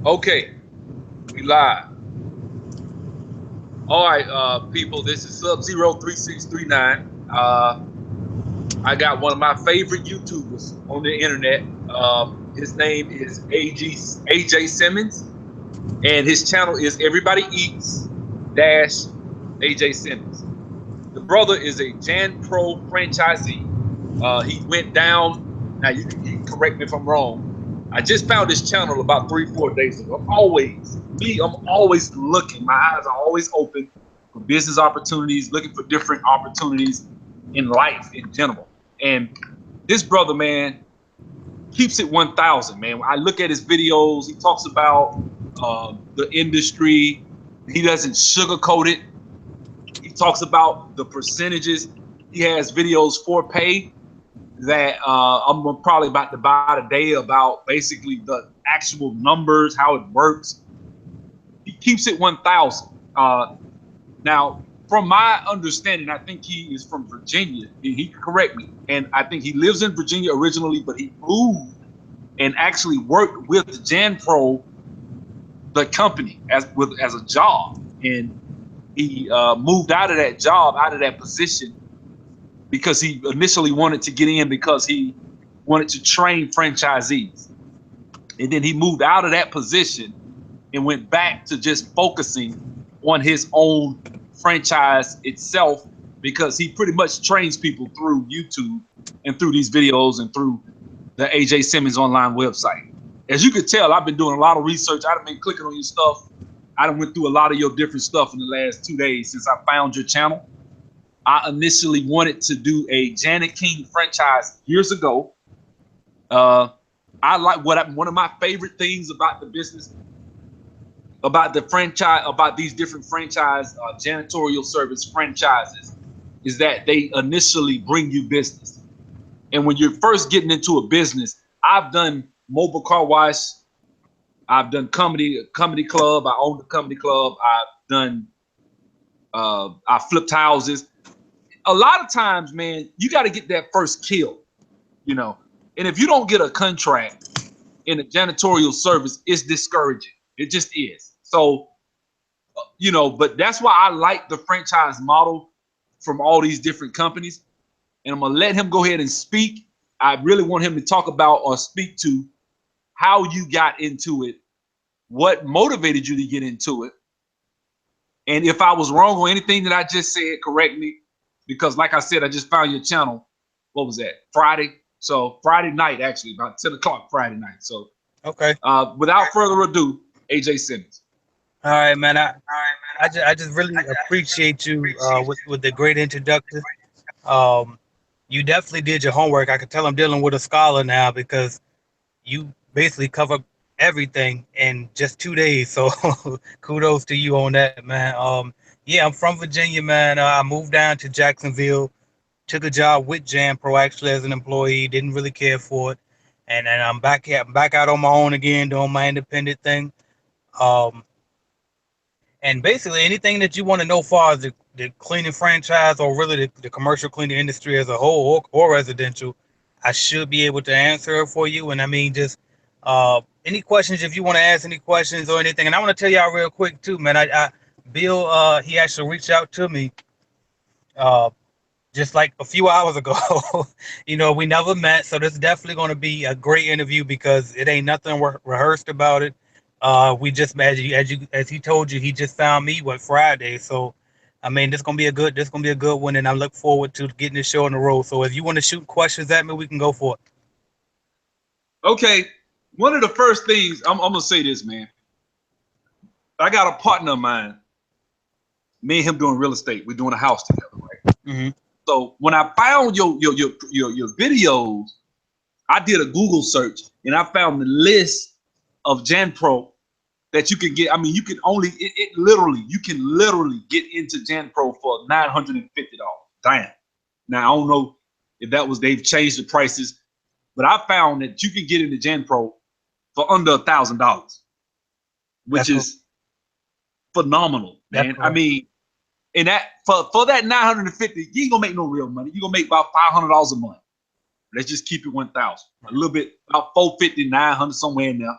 Okay, we live. All right, people, this is Sub-Zero3639. I got one of my favorite YouTubers on the internet. His name is AJ Simmons, and his channel is Everybody Eats dash AJ Simmons. The brother is a JanPro franchisee. He went down. Now you can correct me if I'm wrong. I just found this channel about 3-4 days ago. I'm always looking. My eyes are always open for business opportunities, looking for different opportunities in life in general. And this brother, man, keeps it 1,000, man. I look at his videos. He talks about the industry. He doesn't sugarcoat it. He talks about the percentages. He has videos for pay that I'm probably about to buy today about basically the actual numbers, how it works. He keeps it 1,000. Now, from my understanding, I think he is from Virginia. He can correct me. And I think he lives in Virginia originally, but he moved and actually worked with JanPro, the company, as a job. And he moved out of that job, out of that position, because he initially wanted to get in because he wanted to train franchisees. And then he moved out of that position and went back to just focusing on his own franchise itself, because he pretty much trains people through YouTube and through these videos and through the AJ Simmons online website. As you can tell, I've been doing a lot of research. I've been clicking on your stuff. I went through a lot of your different stuff in the last 2 days since I found your channel. I initially wanted to do a Janet King franchise years ago. I like one of my favorite things about the business, about the franchise, about these different franchise janitorial service franchises, is that they initially bring you business. And when you're first getting into a business, I've done mobile car wash, I've done comedy club, I own the comedy club, I've done, I flipped houses. A lot of times, man, you got to get that first kill, you know. And if you don't get a contract in a janitorial service, it's discouraging. It just is. So, you know, but that's why I like the franchise model from all these different companies. And I'm going to let him go ahead and speak. I really want him to talk about or speak to how you got into it, what motivated you to get into it. And if I was wrong on anything that I just said, correct me. Because like I said, I just found your channel. What was that? Friday. So Friday night, actually, about 10 o'clock Friday night. So Okay. Without further ado, AJ Simmons. All right, man. I just really appreciate you with the great introduction. Um, you definitely did your homework. I can tell I'm dealing with a scholar now because you basically covered everything in just 2 days. So kudos to you on that, man. Yeah, I'm from Virginia, man. I moved down to Jacksonville, took a job with JanPro actually as an employee. Didn't really care for it, and I'm back here, back out on my own again, doing my independent thing. Um, and basically anything that you want to know as far as the cleaning franchise or really the commercial cleaning industry as a whole or residential, I should be able to answer it for you. And I mean, just any questions, if you want to ask any questions or anything. And I want to tell y'all real quick too, man. Bill, he actually reached out to me uh, just like a few hours ago. You know, we never met, so this is definitely going to be a great interview because it ain't nothing rehearsed about it. We just, as he told you, he just found me Friday. So, I mean, this gonna be a good one, and I look forward to getting this show on the road. So, if you want to shoot questions at me, we can go for it. Okay, one of the first things I'm gonna say this, man. I got a partner of mine. Me and him doing real estate. We're doing a house together, right? Mm-hmm. So when I found your videos, I did a Google search and I found the list of JanPro that you can get. I mean, you can only you can literally get into JanPro for $950. Damn. Now I don't know if they've changed the prices, but I found that you can get into JanPro for under $1,000, which is phenomenal, man. I mean, and that for that 950, you ain't gonna make no real money. You're gonna make about $500 a month. Let's just keep it 1,000. A little bit, about 450, 900, somewhere in there.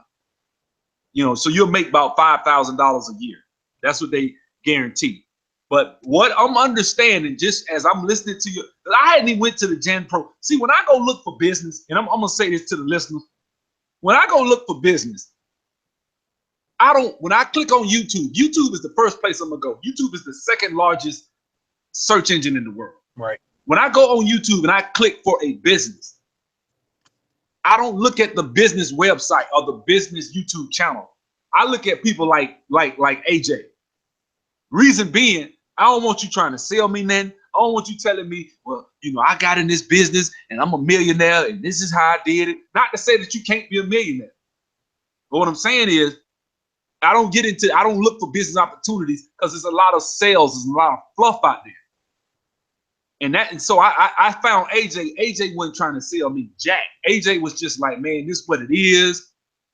so you'll make about $5,000 a year. That's what they guarantee. But what I'm understanding, just as I'm listening to you, I hadn't even went to the JanPro. See, when I go look for business, and I'm gonna say this to the listeners, when I go look for business, when I click on YouTube, YouTube is the first place I'm gonna go. YouTube is the second largest search engine in the world. Right. When I go on YouTube and I click for a business, I don't look at the business website or the business YouTube channel. I look at people like AJ. Reason being, I don't want you trying to sell me nothing. I don't want you telling me, well, I got in this business and I'm a millionaire and this is how I did it. Not to say that you can't be a millionaire. But what I'm saying is, I don't look for business opportunities because there's a lot of sales, there's a lot of fluff out there. And so I found AJ. AJ wasn't trying to sell me jack. AJ was just like, man, this is what it is.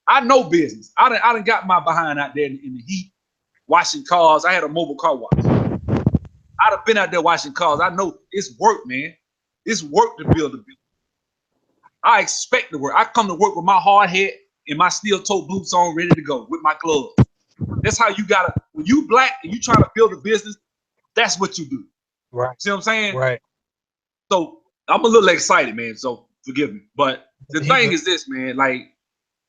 I know business. I done got my behind out there in the heat, washing cars. I had a mobile car wash. I'd have been out there washing cars. I know it's work, man. It's work to build a business. I expect to work. I come to work with my hard hat and my steel-toe boots on, ready to go with my gloves. That's how you gotta. When you black and you trying to build a business, that's what you do. Right. See what I'm saying? Right. So I'm a little excited, man. So forgive me. But the thing is this, man. Like,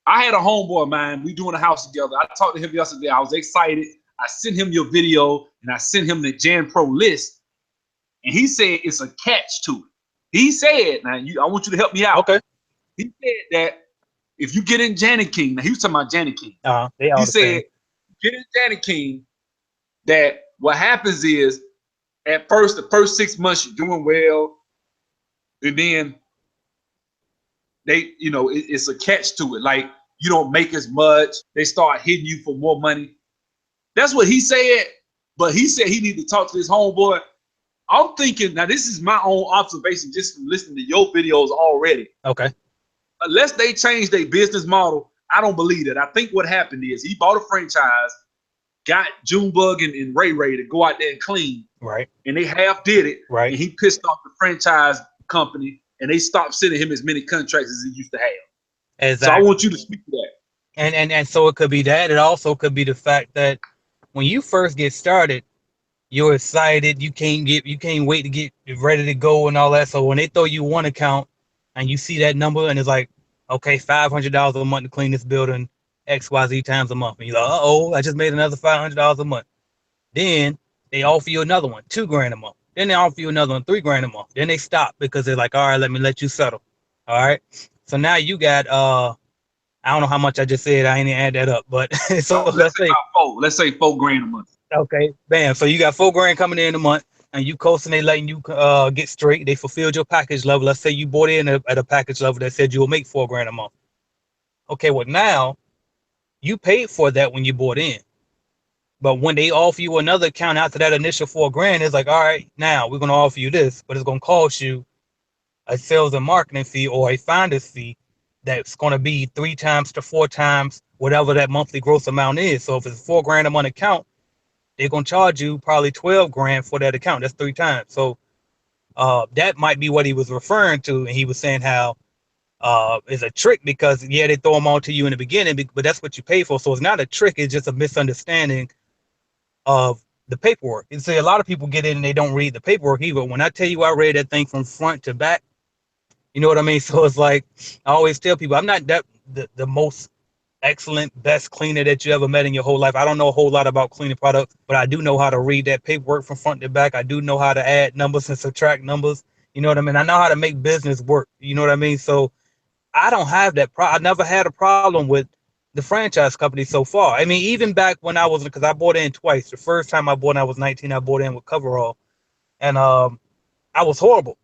I had a homeboy of mine. We doing a house together. I talked to him yesterday. I was excited. I sent him your video and I sent him the JanPro list. And he said it's a catch to it. He said, now I want you to help me out. Okay. He said that if you get in Janet King, now he was talking about Janet King. He said, get in Janet King, that what happens is at first, the first 6 months you're doing well, and then it's a catch to it. Like, you don't make as much. They start hitting you for more money. That's what he said. But he said he need to talk to his homeboy. I'm thinking, now this is my own observation just from listening to your videos already. Okay. Unless they change their business model, I don't believe it. I think what happened is he bought a franchise, got Junebug and Ray Ray to go out there and clean. Right. And they half did it. Right. And he pissed off the franchise company and they stopped sending him as many contracts as he used to have. Exactly. So I want you to speak to that. And so it could be that. It also could be the fact that when you first get started, you're excited. You can't wait to get ready to go and all that. So when they throw you one account and you see that number and it's like, okay, $500 a month to clean this building XYZ times a month. And you're like, I just made another $500 a month. Then they offer you another one, $2,000 a month. Then they offer you another one, $3,000 a month. Then they stop because they're like, all right, let you settle. All right. So now you got, I don't know how much I just said. I ain't even add that up, but so let's say $4,000 a month. Okay, bam. So you got $4,000 coming in a month, and you coasting. They letting you get straight. They fulfilled your package level. Let's say you bought in at a package level that said you will make $4,000 a month. Okay, well now you paid for that when you bought in, but when they offer you another account after that initial $4,000, it's like, all right, now we're gonna offer you this, but it's gonna cost you a sales and marketing fee or a finder's fee that's gonna be 3 times to 4 times whatever that monthly gross amount is. So if it's $4,000 a month account, they're gonna charge you probably $12,000 for that account. That's 3 times. So that might be what he was referring to, and he was saying how it's a trick because they throw them all to you in the beginning, but that's what you pay for. So it's not a trick; it's just a misunderstanding of the paperwork. And say a lot of people get in and they don't read the paperwork either. When I tell you I read that thing from front to back, you know what I mean. So it's like I always tell people I'm not the most excellent, best cleaner that you ever met in your whole life. I don't know a whole lot about cleaning products, but I do know how to read that paperwork from front to back. I do know how to add numbers and subtract numbers. You know what I mean? I know how to make business work. You know what I mean? So I don't have that I never had a problem with the franchise company so far. I mean, even back when because I bought in twice. The first time I bought in, I was 19. I bought in with Coverall, and I was horrible.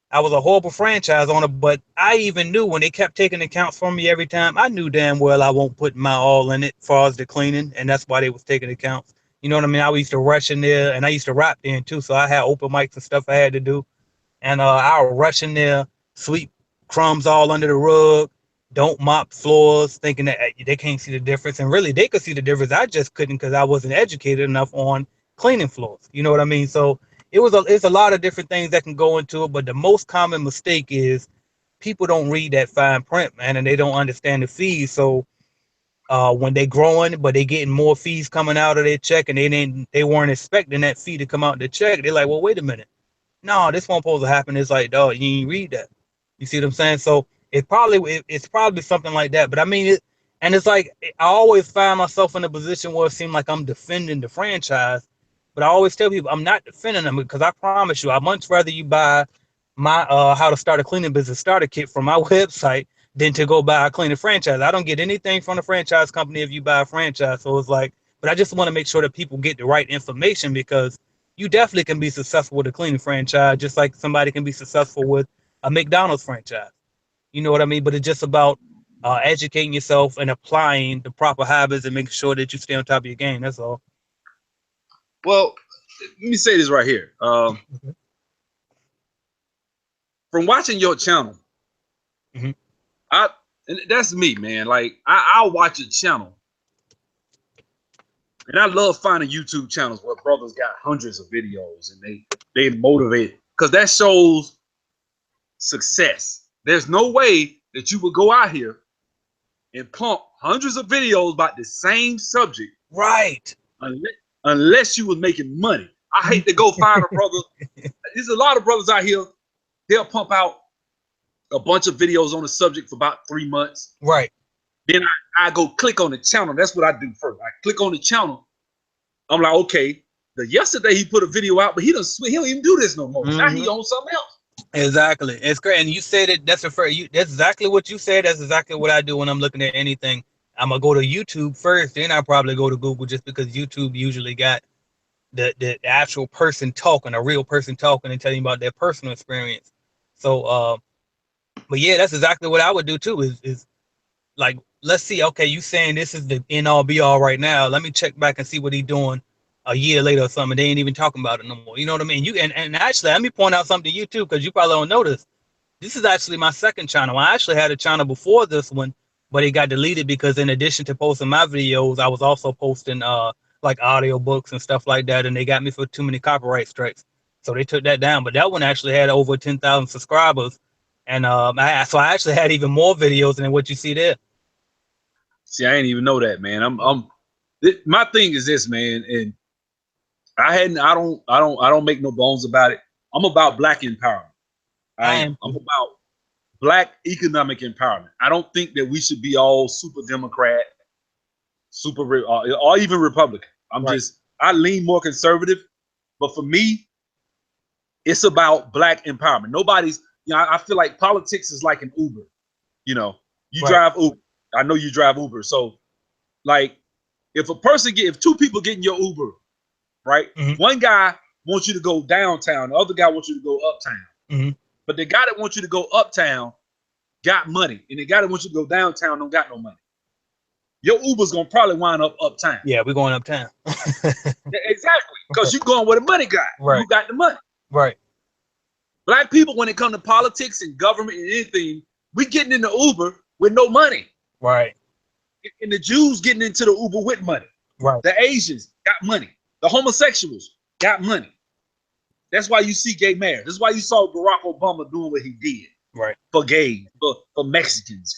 I was a horrible franchise owner, but I even knew when they kept taking accounts from me every time, I knew damn well I won't put my all in it as far as the cleaning, and that's why they was taking accounts. You know what I mean? I used to rush in there, and I used to rap then too, so I had open mics and stuff I had to do, and I would rush in there, sweep crumbs all under the rug, don't mop floors, thinking that they can't see the difference, and really they could see the difference. I just couldn't because I wasn't educated enough on cleaning floors. You know what I mean? So it's a lot of different things that can go into it, but the most common mistake is people don't read that fine print, man, and they don't understand the fees. So when they growing, but they getting more fees coming out of their check, and they weren't expecting that fee to come out of the check. They're like, well, wait a minute, no, this won't supposed to happen. It's like, dog, you didn't read that. You see what I'm saying? So it's probably something like that. But I mean it, and it's like I always find myself in a position where it seems like I'm defending the franchise, but I always tell people I'm not defending them because I promise you, I'd much rather you buy my how to start a cleaning business starter kit from my website than to go buy a cleaning franchise. I don't get anything from the franchise company if you buy a franchise. So it's like, but I just want to make sure that people get the right information because you definitely can be successful with a cleaning franchise, just like somebody can be successful with a McDonald's franchise. You know what I mean? But it's just about educating yourself and applying the proper habits and making sure that you stay on top of your game. That's all. Well, let me say this right here. From watching your channel, Mhm. and that's me, man. Like I'll watch a channel, and I love finding YouTube channels where brothers got hundreds of videos and they motivate because that shows success. There's no way that you would go out here and pump hundreds of videos about the same subject, Right. unless you was making money. I hate to go find a brother. There's a lot of brothers out here. They'll pump out a bunch of videos on the subject for about 3 months. Right. Then I go click on the channel. That's what I do first. I click on the channel. I'm like, okay, yesterday he put a video out, but he don't even do this no more. Now he on something else. Exactly. It's great. And you said it, that's exactly what you said. That's exactly what I do when I'm looking at anything. I'm gonna go to YouTube first, then I probably go to Google just because YouTube usually got the actual person talking, a real person talking and telling you about their personal experience. So but yeah, that's exactly what I would do too, is like, let's see, okay, you saying this is the end all be all right now. Let me check back and see what he's doing a year later or something. They ain't even talking about it no more. You know what I mean? You and actually, let me point out something to you too, because you probably don't know this. This is actually my second channel. I actually had a channel before this one, but it got deleted because in addition to posting my videos, I was also posting like audio books and stuff like that, and they got me for too many copyright strikes. So they took that down. But that one actually had over 10,000 subscribers. And so I actually had even more videos than what you see there. See, I ain't even know that, man. My thing is this, man, and I don't make no bones about it. I'm about black empowerment. I'm about black economic empowerment. I don't think that we should be all super Democrat, or even Republican. I lean more conservative, but for me, it's about black empowerment. I feel like politics is like an Uber. You know, you drive Uber. I know you drive Uber. So, like, if two people get in your Uber, right? One guy wants you to go downtown, the other guy wants you to go uptown. But the guy that wants you to go uptown got money, and the guy that wants you to go downtown don't got no money. Your Uber's gonna probably wind up uptown. Yeah, we're going uptown. Exactly, because you're going where the money guy. Right. You got the money. Right. Black people, when it comes to politics and government and anything, we getting in the Uber with no money. Right. And the Jews getting into the Uber with money. Right. The Asians got money. The homosexuals got money. That's why you see gay marriage. That's why you saw Barack Obama doing what he did. Right. For gays, for Mexicans,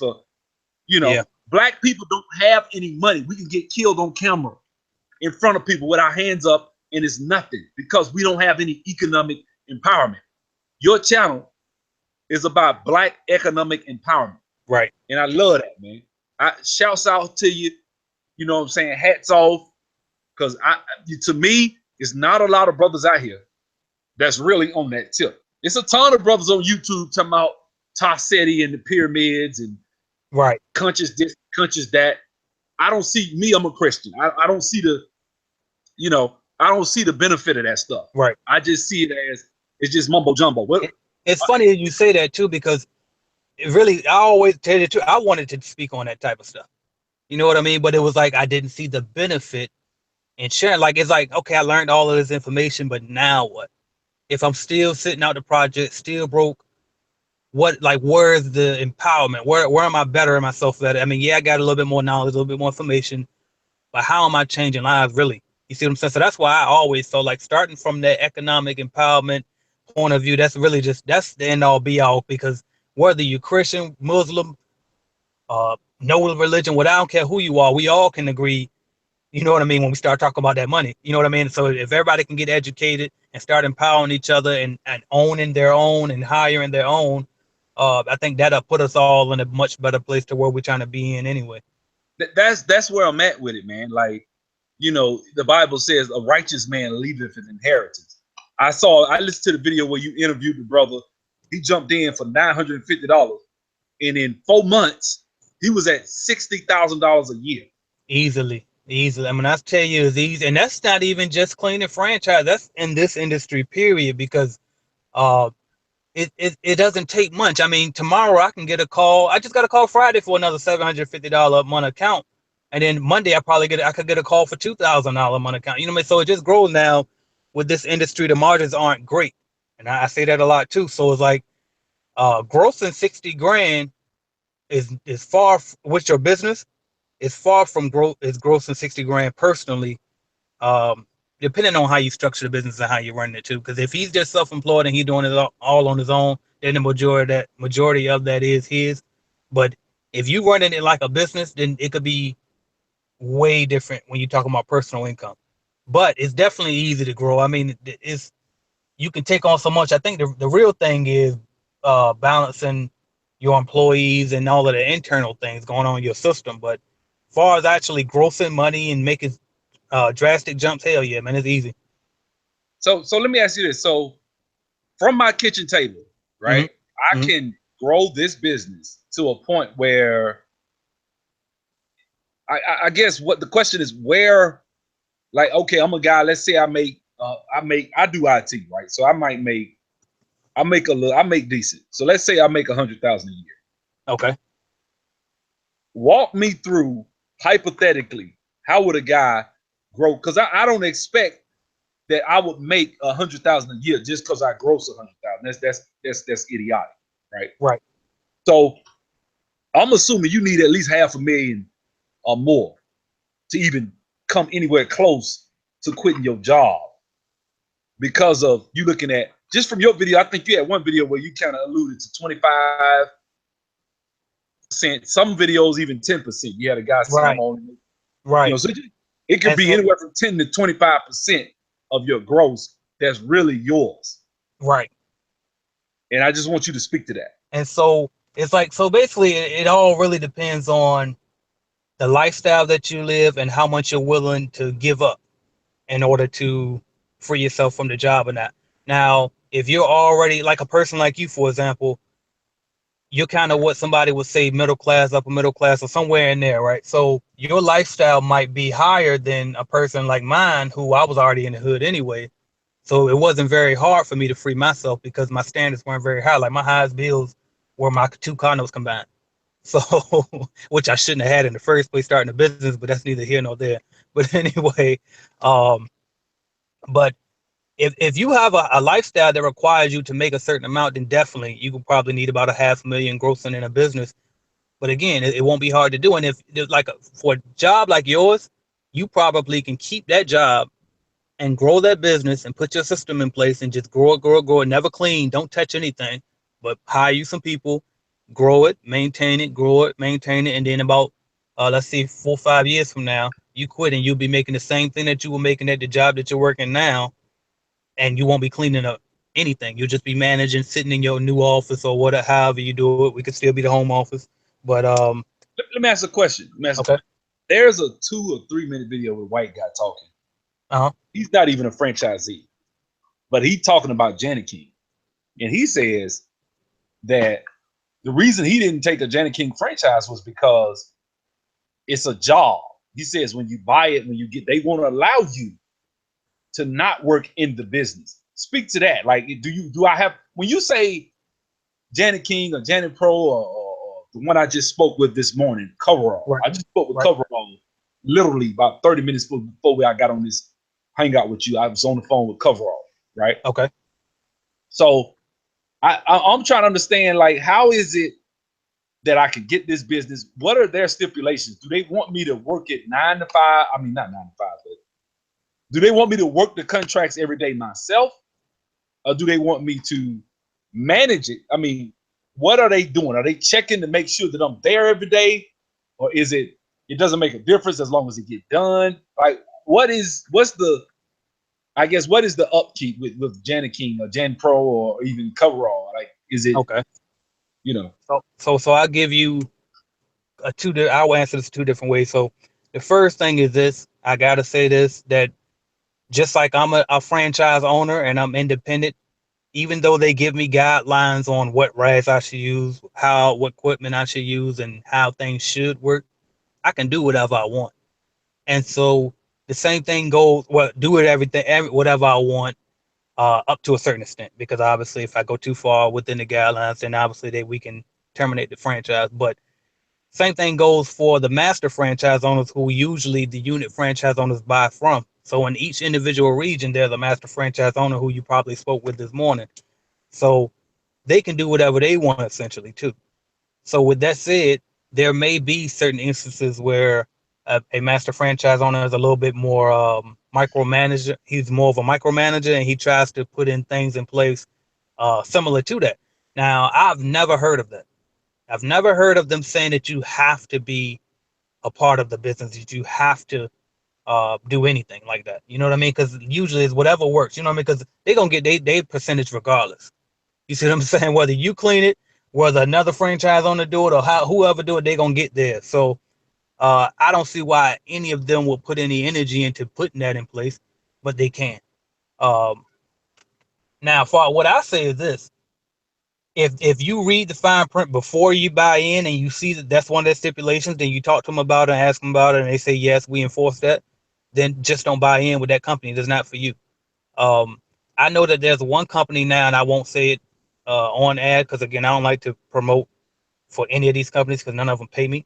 Black people don't have any money. We can get killed on camera in front of people with our hands up, and it's nothing because we don't have any economic empowerment. Your channel is about black economic empowerment. Right. And I love that, man. Shouts out to you. You know what I'm saying? Hats off. Because to me, it's not a lot of brothers out here that's really on that tip. It's a ton of brothers on YouTube talking about Tassetti and the pyramids and conscious this, conscious that. I don't see me. I'm a Christian. I don't see I don't see the benefit of that stuff. Right. I just see it as it's just mumbo jumbo. It's funny that you say that too, because it really, I always tell you the truth, I wanted to speak on that type of stuff. You know what I mean? But it was like I didn't see the benefit in sharing. Like, it's like, okay, I learned all of this information, but now what? If I'm still sitting out the project, still broke, where's the empowerment? Where am I bettering myself at? I mean, yeah, I got a little bit more knowledge, a little bit more information, but how am I changing lives really? You see what I'm saying? So that's why I always felt like starting from that economic empowerment point of view, that's the end all be all, because whether you're Christian, Muslim, no religion, what I don't care who you are, we all can agree. You know what I mean? When we start talking about that money, you know what I mean? So if everybody can get educated and start empowering each other and owning their own and hiring their own, I think that'll put us all in a much better place to where we're trying to be in anyway. That's where I'm at with it, man. Like, you know, the Bible says a righteous man leaveth his inheritance. I listened to the video where you interviewed the brother. He jumped in for $950, and in 4 months, he was at $60,000 a year. Easily. I mean, I tell you, it's easy, and that's not even just cleaning franchise. That's in this industry, period. Because uh, it doesn't take much. I mean, tomorrow I can get a call. I just got a call Friday for another $750 a month account, and then Monday I could get a call for $2,000 a month account. You know what I mean? So it just grows now. With this industry, the margins aren't great, and I say that a lot too. So it's like grossing 60 grand is far with your business is far from growth is grossing 60 grand personally, um, depending on how you structure the business and how you run it too. Because if he's just self-employed and he's doing it all on his own, then the majority of that is his. But if you running it like a business, then it could be way different when you're talking about personal income. But it's definitely easy to grow. I mean, it's you can take on so much. I think the real thing is balancing your employees and all of the internal things going on in your system. But as far as actually grossing money and making drastic jumps, hell yeah, man, it's easy. So let me ask you this. So from my kitchen table, Mm-hmm. right, I Mm-hmm. can grow this business to a point where I guess what the question is where, like, okay, I'm a guy. Let's say I do IT, right? So I make decent. So let's say I make 100,000 a year. Okay. Walk me through hypothetically how would a guy grow? Because I don't expect that I would make 100,000 a year just because I gross 100,000. That's idiotic, right? Right. So I'm assuming you need at least 500,000 or more to even come anywhere close to quitting your job because of you looking at just from your video. I think you had one video where you kind of alluded to 25%, some videos even 10%. You had a guy saying I'm Right. only, Right. so it could And be so anywhere from 10 to 25% of your gross that's really yours. right. And I just want you to speak to that. And so it's like so basically it all really depends on the lifestyle that you live and how much you're willing to give up in order to free yourself from the job or not. Now, if you're already like a person like you, for example, you're kind of what somebody would say middle class, upper middle class, or somewhere in there, right? So your lifestyle might be higher than a person like mine, who I was already in the hood anyway. So it wasn't very hard for me to free myself because my standards weren't very high. Like my highest bills were my two condos combined. So, which I shouldn't have had in the first place starting a business, but that's neither here nor there. But anyway, um, but if you have a lifestyle that requires you to make a certain amount, then definitely you could probably need about a 500,000 grossing in a business. But again, it won't be hard to do. And if like for a job like yours, you probably can keep that job and grow that business and put your system in place and just grow it, never clean, don't touch anything, but hire you some people, grow it, grow it, maintain it, and then about let's say 4 or 5 years from now, you quit and you'll be making the same thing that you were making at the job that you're working now, and you won't be cleaning up anything. You'll just be managing, sitting in your new office or whatever, however you do it. We could still be the home office, but Let me ask a question. okay, There's a 2 or 3 minute video with a white guy talking. uh huh, He's not even a franchisee, but he's talking about Janet King. And he says that the reason he didn't take a Janet King franchise was because it's a job. He says when you buy it, they won't allow you to not work in the business. Speak to that. Like, do I have, when you say Janet King or Janet Pro or the one I just spoke with this morning, Coverall. right, I just spoke with right, Coverall literally about 30 minutes before I got on this hangout with you. I was on the phone with Coverall, right? okay. So I'm trying to understand, like, how is it that I can get this business? What are their stipulations? Do they want me to work it 9 to 5? I mean, not 9 to 5, but do they want me to work the contracts every day myself? Or do they want me to manage it? I mean, what are they doing? Are they checking to make sure that I'm there every day? or is it? It doesn't make a difference as long as it get done. Like, what's the? I guess what is the upkeep with Janet King or JanPro or even Coverall? Like, is it? Okay. You know. So I'll give you I will answer this two different ways. So the first thing is this: I gotta say this, that just like I'm a franchise owner and I'm independent, even though they give me guidelines on what rags I should use, what equipment I should use, and how things should work, I can do whatever I want. And so the same thing goes. Well, do it whatever I want, up to a certain extent. Because obviously, if I go too far within the guidelines, then obviously we can terminate the franchise. But same thing goes for the master franchise owners, who usually the unit franchise owners buy from. So in each individual region, there's a master franchise owner who you probably spoke with this morning. So they can do whatever they want essentially too. So with that said, there may be certain instances where a master franchise owner is a little bit more micromanager. He's more of a micromanager, and he tries to put in things in place similar to that. Now, I've never heard of that. I've never heard of them saying that you have to be a part of the business, that you have to do anything like that. You know what I mean? Because usually it's whatever works. You know what I mean? Because they're gonna get they percentage regardless. You see what I'm saying? Whether you clean it, whether another franchise owner do it, or whoever do it, they're gonna get there. So I don't see why any of them will put any energy into putting that in place, but they can. Um, Now, for what I say is this: if you read the fine print before you buy in, and you see that that's one of their stipulations, then you talk to them about it and ask them about it, and they say yes, we enforce that. Then just don't buy in with that company. That's not for you. Um, I know that there's one company now, and I won't say it on ad because again, I don't like to promote for any of these companies because none of them pay me.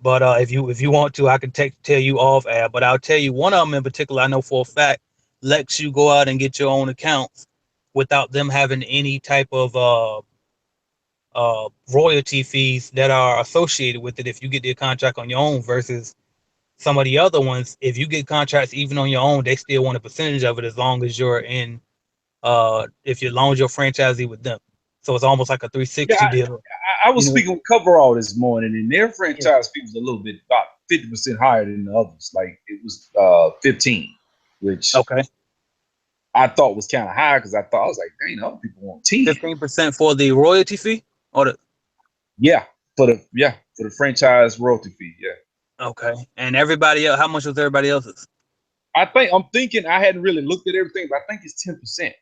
But if you want to, I can tell you off ad. But I'll tell you one of them in particular. I know for a fact lets you go out and get your own accounts without them having any type of royalty fees that are associated with it if you get the contract on your own versus some of the other ones. If you get contracts even on your own, they still want a percentage of it as long as you're in if you loan your franchisee with them. So it's almost like a Yeah, 360 deal. I was You know? speaking with Coverall this morning, and their Yeah. franchise fee was a little bit about 50% higher than the others. Like it was 15, which Okay. I thought was kind of high because I was like, dang, other people want 10. 15% for the royalty fee or the Yeah, for the franchise royalty fee. Yeah, okay. And everybody else, how much was everybody else's? I'm thinking I hadn't really looked at everything, but I think it's 10%.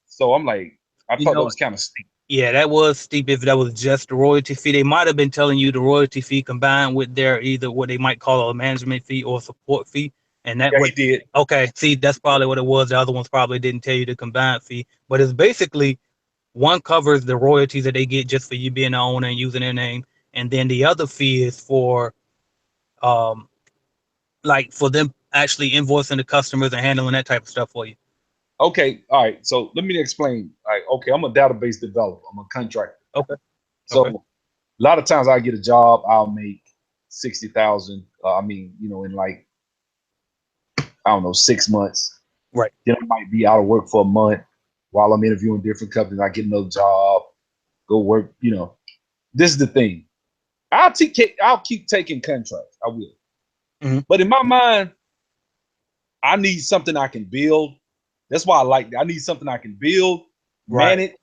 So I'm like, I You thought that know, was kind of steep. yeah, that was steep if that was just the royalty fee. They might have been telling you the royalty fee combined with their either what they might call a management fee or support fee. And that Yeah, he would did. okay, see, that's probably what it was. The other ones probably didn't tell you the combined fee. But it's basically one covers the royalties that they get just for you being the owner and using their name. And then the other fee is for um like for them actually invoicing the customers and handling that type of stuff for you. Okay, all right. So let me explain. Like, okay, I'm a database developer. I'm a contractor. Okay. So Okay. a lot of times I get a job, I'll make 60,000. I mean, in like I don't know 6 months. Right. Then I might be out of work for a month while I'm interviewing different companies. I get another job, go work. This is the thing. I'll keep taking contracts. I will. Mm-hmm. But in my mind, I need something I can build. That's why I like that. I need something I can build, Right. manage.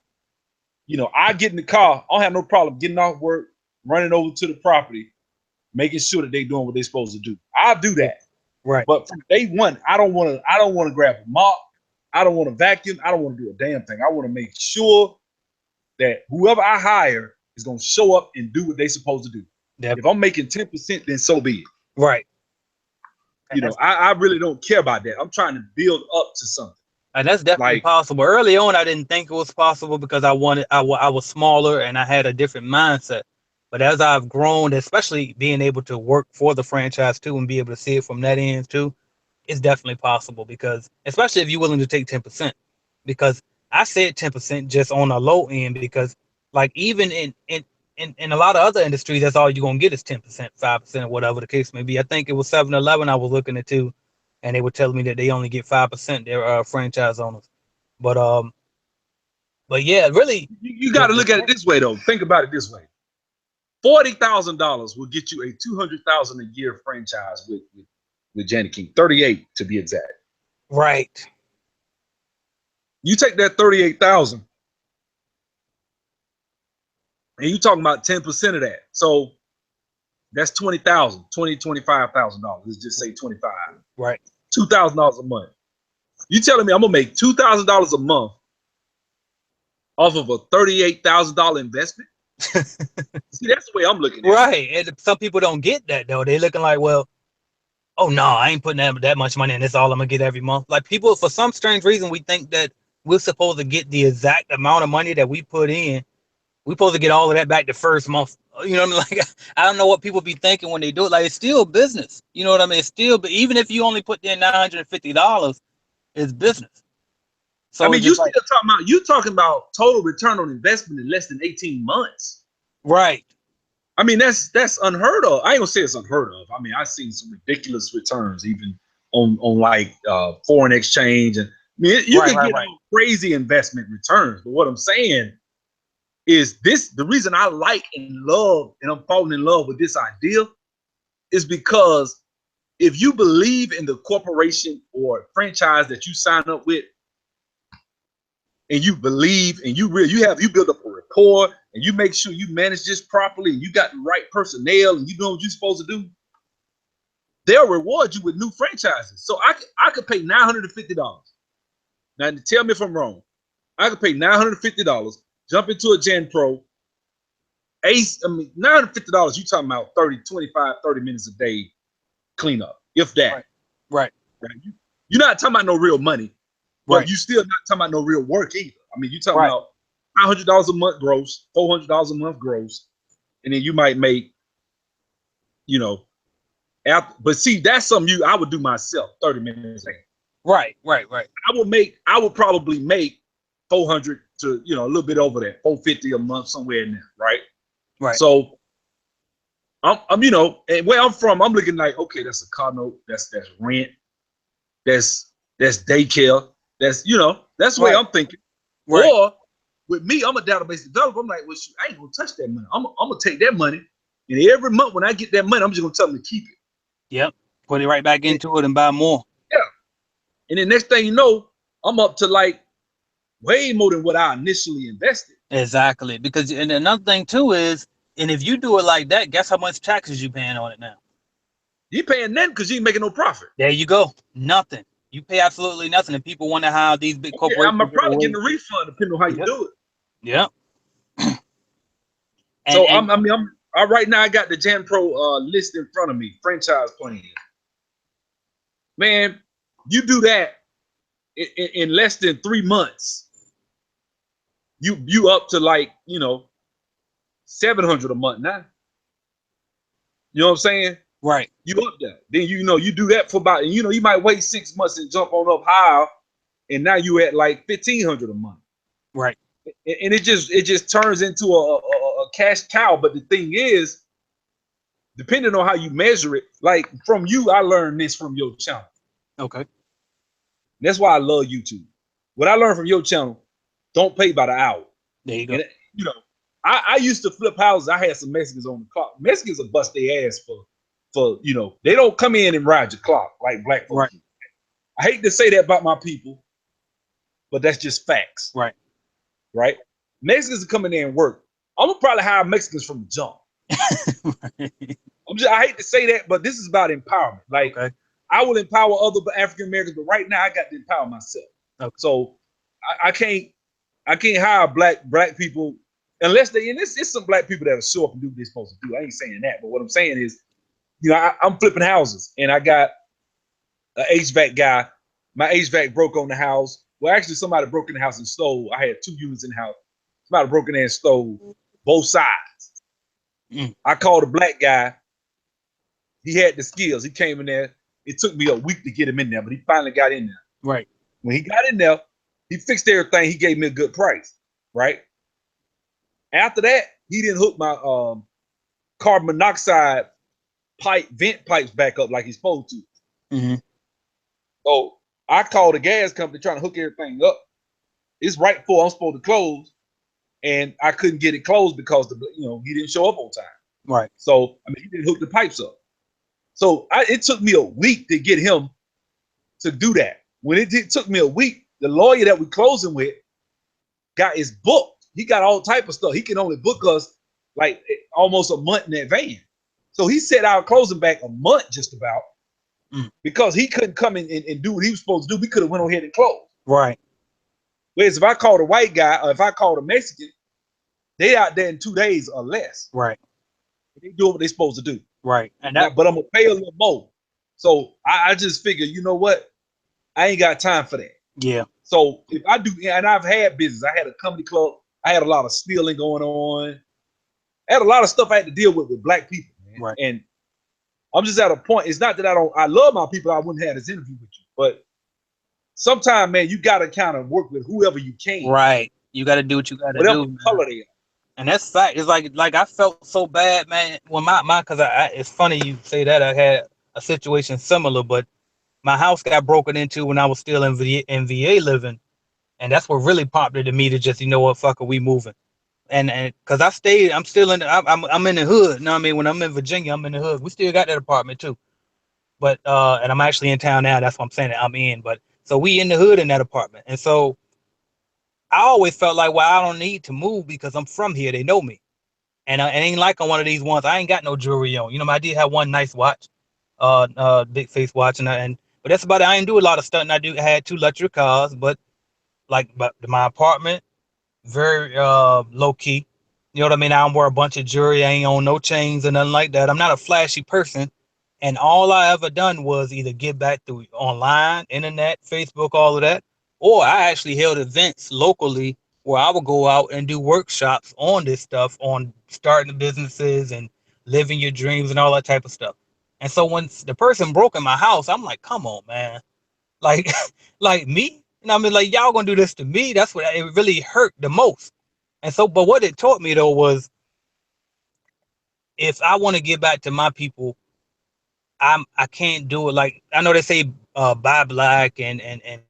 I get in the car. I don't have no problem getting off work, running over to the property, making sure that they're doing what they're supposed to do. I'll do Yeah. that. Right. But from day one, I don't want to. I don't want to grab a mop. I don't want to vacuum. I don't want to do a damn thing. I want to make sure that whoever I hire is going to show up and do what they're supposed to do. Yep. If I'm making 10%, then so be it. Right. And that's I really don't care about that. I'm trying to build up to something. and that's definitely Like, possible. Early on, I didn't think it was possible because I was smaller and I had a different mindset. But as I've grown, especially being able to work for the franchise too and be able to see it from that end too, it's definitely possible because especially if you're willing to take 10%. Because I said 10% just on a low end because like even in a lot of other industries, that's all you're gonna get is 10%, 5%, whatever the case may be. I think it was 7-Eleven I was looking at too, and they were telling me that they only get 5%. They're franchise owners, but um, but yeah, really, you got to the look at it this way, though. Think about it this way. $40,000 will get you a $200,000 a year franchise with Janet King. 38 to be exact. Right. You take that 38,000, and you talking about 10% of that. So that's $20,000, $25,000. Let's just say 25. Right. $2,000 a month. You telling me I'm gonna make $2,000 a month off of a $38,000 investment? See, that's the way I'm looking at it. Right. And some people don't get that though. They're looking like, well, oh no, I ain't putting that much money in. That's all I'm gonna get every month. Like people, for some strange reason, we think that we're supposed to get the exact amount of money that we put in. We're supposed to get all of that back the first month. You know what I mean? Like I don't know what people be thinking when they do it. Like it's still business. You know what I mean? It's still, but even if you only put in $950, it's business. So I mean, just like, you talking about total return on investment in less than 18 months. right. I mean, that's unheard of. I ain't gonna say it's unheard of. I mean, I've seen some ridiculous returns even on like foreign exchange, and I mean, you can get crazy investment returns. But what I'm saying is the reason I like and love and I'm falling in love with this idea is because if you believe in the corporation or franchise that you sign up with, and you believe and you build up a rapport and you make sure you manage this properly and you got the right personnel and you know what you're supposed to do, they'll reward you with new franchises. So I could pay $950. Now tell me if I'm wrong. I could pay $950, jump into a JanPro. $950, you talking about 30 minutes a day cleanup, if that. Right. You're not talking about no real money. But Right. you still not talking about no real work either. I mean, you're talking about $500 a month gross, $400 a month gross, and then you might make, but see, that's something I would do myself, 30 minutes a day. Right. I would probably make 400 to, a little bit over that, 450 a month, somewhere in there, right? Right. So I'm and where I'm from, I'm looking like, okay, that's a car note, that's rent, that's daycare. That's that's the way I'm thinking. Right. Or with me, I'm a database developer. I'm like, well, shoot, I ain't gonna touch that money. I'm gonna take that money, and every month when I get that money, I'm just gonna tell them to keep it. Yep. Put it right back into it and buy more. Yeah. And then next thing you know, I'm up to like way more than what I initially invested. Exactly. Because and another thing too is, and if you do it like that, guess how much taxes you paying on it now? You paying nothing because you ain't making no profit. There you go. Nothing. You pay absolutely nothing, and people wonder how these big corporations. I'm probably getting a refund depending on how you do it. Yeah. So I'm right now. I got the JanPro list in front of me. Franchise plan. Man, you do that in less than 3 months. You up to like $700 a month now. You know what I'm saying? Right. You up there. Then you do that for about you might wait 6 months and jump on up higher, and now you at like $1,500 a month. Right. And it just turns into a cash cow. But the thing is, depending on how you measure it, like from you, I learned this from your channel. Okay. That's why I love YouTube. What I learned from your channel, don't pay by the hour. There you go. And, I used to flip houses. I had some Mexicans on the clock. Mexicans will bust their ass for they don't come in and ride your clock like black folks. Right. I hate to say that about my people, but that's just facts. Right. Right. Mexicans are coming in and work. I'm gonna probably hire Mexicans from the jump. Right. I hate to say that, but this is about empowerment. Like I will empower other African Americans, but right now I got to empower myself. Okay. So I can't hire black people unless it's some black people that'll show up and do what they're supposed to do. I ain't saying that, but what I'm saying is, I'm flipping houses and I got an HVAC guy. My HVAC broke on the house. Well, actually, somebody broke in the house and stole. I had 2 units in the house. Somebody broke in there and stole both sides. I called a black guy. He had the skills. He came in there. It took me a week to get him in there, but he finally got in there. Right. When he got in there, he fixed everything. He gave me a good price. Right. After that, he didn't hook my carbon monoxide vent pipes back up like he's supposed to. Mm-hmm. So I called the gas company trying to hook everything up. It's right before I'm supposed to close, and I couldn't get it closed because he didn't show up on time. Right. So I mean, he didn't hook the pipes up. So it took me a week to get him to do that. When took me a week, the lawyer that we closing with got his book. He got all type of stuff. He can only book us like almost a month in advance. So he set our closing back a month just about because he couldn't come in and do what he was supposed to do. We could have went ahead and closed. Right. Whereas if I called a white guy or if I called a Mexican, they out there in 2 days or less. Right. They do what they're supposed to do. Right. And now, but I'm gonna pay a little more. So I just figure, you know what? I ain't got time for that. Yeah. So if I do, and I've had business, I had a comedy club, I had a lot of stealing going on, I had a lot of stuff I had to deal with black people, man. Right. And I'm just at a point. It's not that I love my people. I wouldn't have this interview with you, but sometimes, man, you gotta kind of work with whoever you can. Right. You got to do what you got to whatever do. color they are. And that's fact. It's like I felt so bad, man. When because it's funny you say that. I had a situation similar, but my house got broken into when I was still in VA living, and that's what really popped it to me to just, you know what, fuck it, we moving. And because I'm still in I'm in the hood. You know what I mean? When I'm in Virginia, I'm in the hood. We still got that apartment too. But and I'm actually in town now. That's what I'm saying that I'm in. But so we in the hood in that apartment. And so I always felt like, well, I don't need to move because I'm from here. They know me. And it ain't like on one of these ones. I ain't got no jewelry on. You know, I did have one nice watch, big face watch, but that's about it. I ain't do a lot of stuff. And I had 2 luxury cars, but my apartment, very low key. You know what I mean? I don't wear a bunch of jewelry. I ain't on no chains or nothing like that. I'm not a flashy person. And all I ever done was either get back through online, internet, Facebook, all of that, or I actually held events locally where I would go out and do workshops on this stuff, on starting businesses and living your dreams and all that type of stuff. And so when the person broke in my house, I'm like, come on, man. Like, like me? And I mean, like, y'all gonna do this to me? That's what it really hurt the most. And so, but what it taught me though was if I want to get back to my people, I can't do it. Like, I know they say buy black and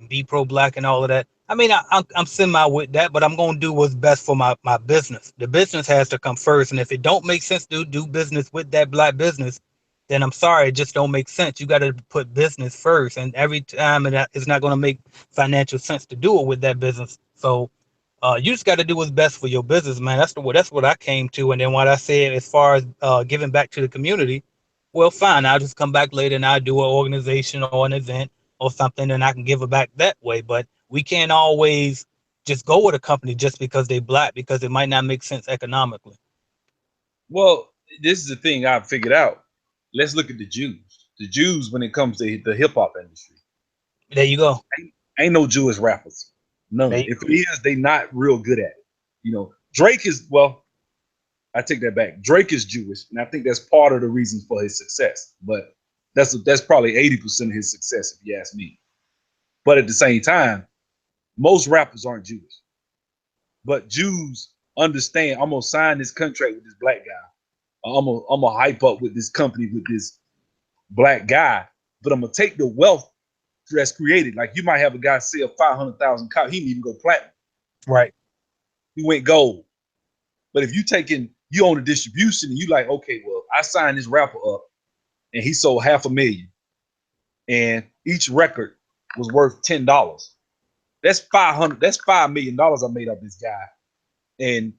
be pro black and all of that. I mean, I'm semi with that, but I'm gonna do what's best for my business. The business has to come first, and if it don't make sense to do business with that black business, then I'm sorry, it just don't make sense. You got to put business first, and every time it's not going to make financial sense to do it with that business. So you just got to do what's best for your business, man. That's what I came to. And then what I said as far as giving back to the community, well, fine. I'll just come back later and I'll do an organization or an event or something, and I can give it back that way. But we can't always just go with a company just because they black, because it might not make sense economically. Well, this is the thing I've figured out. Let's look at the Jews. The Jews, when it comes to the hip hop industry, There you go. ain't no Jewish rappers. None. If it is, they not real good at it. You know, Drake is, well, I take that back. Drake is Jewish, and I think that's part of the reason for his success. But that's probably 80% of his success, if you ask me. But at the same time, most rappers aren't Jewish. But Jews understand, I'm gonna sign this contract with this black guy. I'm gonna hype up with this company with this black guy, but I'm gonna take the wealth that's created. Like, you might have a guy sell 500,000 copies, he didn't even go platinum. Right. He went gold. But if you own the distribution and you like, okay, well, I signed this rapper up and he sold 500,000, and each record was worth $10. That's $5 million I made off this guy. And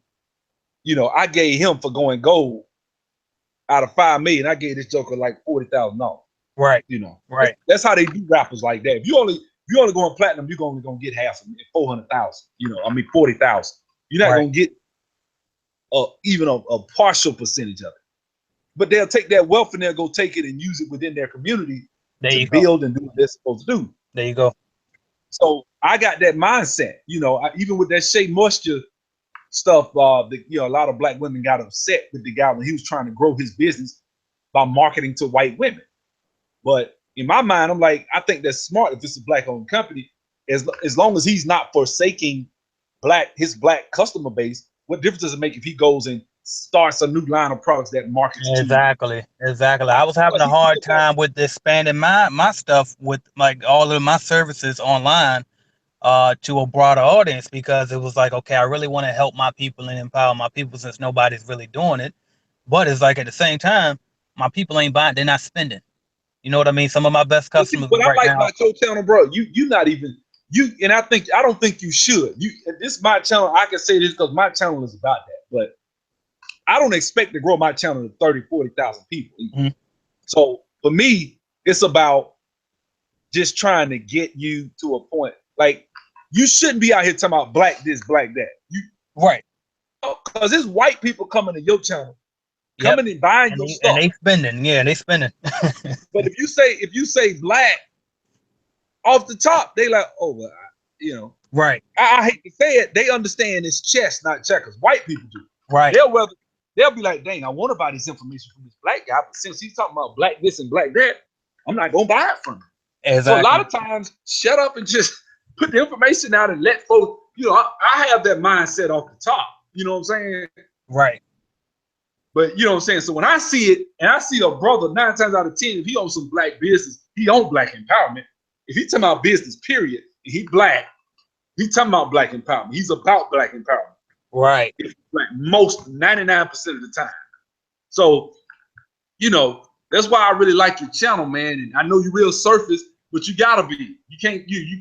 you know, I gave him, for going gold, out of 5 million, I gave this joker like $40,000. Right. You know, right. That's how they do rappers like that. If you only going platinum, you're only gonna get half of it, 400,000. 40,000. You're not gonna get even a partial percentage of it. But they'll take that wealth and they'll go take it and use it within their community to build and do what they're supposed to do. There you go. So I got that mindset. Even with that Shea Moisture stuff, a lot of black women got upset with the guy when he was trying to grow his business by marketing to white women. But in my mind, I'm like, I think that's smart if it's a black-owned company, as long as he's not forsaking his black customer base. What difference does it make if he goes and starts a new line of products that markets exactly. I was having a hard time with expanding my stuff with like all of my services online to a broader audience, because it was like, okay, I really want to help my people and empower my people since nobody's really doing it. But it's like at the same time, my people ain't buying, they're not spending. You know what I mean? Some of my best But see, customers what I right like now. about your channel, bro, you not even you, and I don't think you should. This is my channel. I can say this because my channel is about that, but I don't expect to grow my channel to 30, 40,000 people. Mm-hmm. So for me, it's about just trying to get you to a point. Like, you shouldn't be out here talking about black this, black that. Right. Because there's white people coming to your channel, Yep. coming and buying And your they stuff. spending. Yeah, they spending. But if you say black off the top, they like, oh, well, Right. I hate to say it, they understand it's chess, not checkers. White people do. Right. They'll be like, dang, I want to buy this information from this black guy, but since he's talking about black this and black that, I'm not gonna buy it from him. So a lot Exactly. of times, shut up and just put the information out and let folks. I have that mindset off the top. You know what I'm saying? Right. But you know what I'm saying? So when I see it, and I see a brother 9 times out of 10, if he owns some black business, he owns black empowerment. If he talking about business, period, and he black, he talking about black empowerment. He's about black empowerment. Right. Like most 99% of the time. So, that's why I really like your channel, man. And I know you're real surface, but you gotta be. You can't, you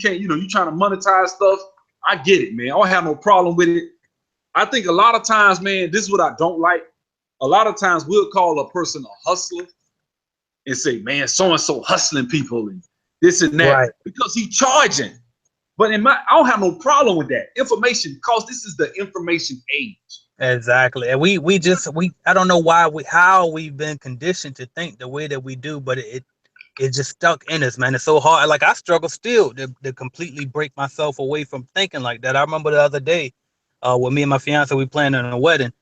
trying to monetize stuff. I get it, man. I don't have no problem with it. I think a lot of times, man, this is what I don't like. A lot of times we'll call a person a hustler and say, man, so-and-so hustling people and this and that, Right. because he charging. But I don't have no problem with that. Information, because this is the information age. Exactly. And we I don't know how we've been conditioned to think the way that we do, but it just stuck in us, man. It's so hard. Like I struggle still to completely break myself away from thinking like that. I remember the other day, with me and my fiance, we planning a wedding,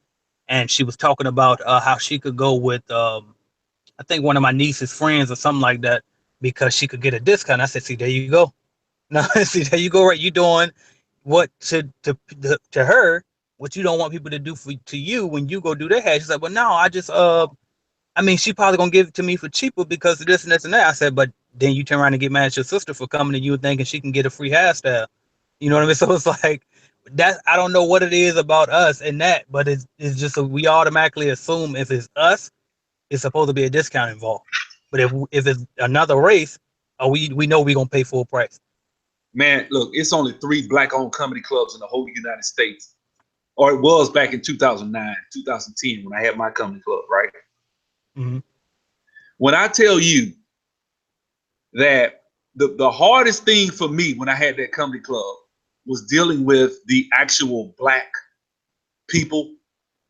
and she was talking about how she could go with I think one of my niece's friends or something like that because she could get a discount. I said, see, there you go. No, see, there you go. Right, you doing what to her what you don't want people to do to you when you go do their hair. She's like, well, no, I mean, she probably gonna give it to me for cheaper because of this and this and that. I said, but then you turn around and get mad at your sister for coming to you and thinking she can get a free hairstyle. You know what I mean? So it's like that. I don't know what it is about us and that, but it's just we automatically assume if it's us, it's supposed to be a discount involved. But if it's another race, we know we're gonna pay full price. Man, look, it's only 3 black-owned comedy clubs in the whole United States. Or it was back in 2009, 2010 when I had my comedy club, right? Mm-hmm. When I tell you that the hardest thing for me when I had that comedy club was dealing with the actual black people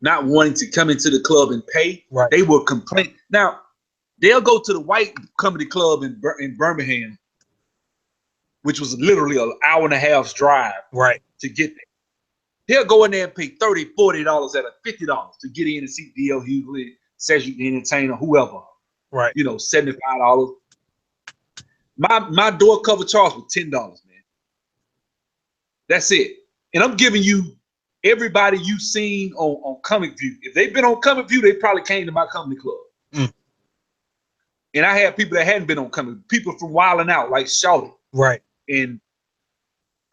not wanting to come into the club and pay. Right. They were complaining. Now, they'll go to the white comedy club in Birmingham, which was literally an hour and a half's drive Right. to get there. They'll go in there and pay $30, $40 at a $50 to get in and see D.L. Hughley, Cedric the Entertainer, whoever. Right. $75. My door cover charge was $10, man. That's it. And I'm giving you everybody you've seen on Comic View. If they've been on Comic View, they probably came to my comedy club. Mm. And I had people that hadn't been on Comic View, people from Wildin' Out, like Shawty. Right. And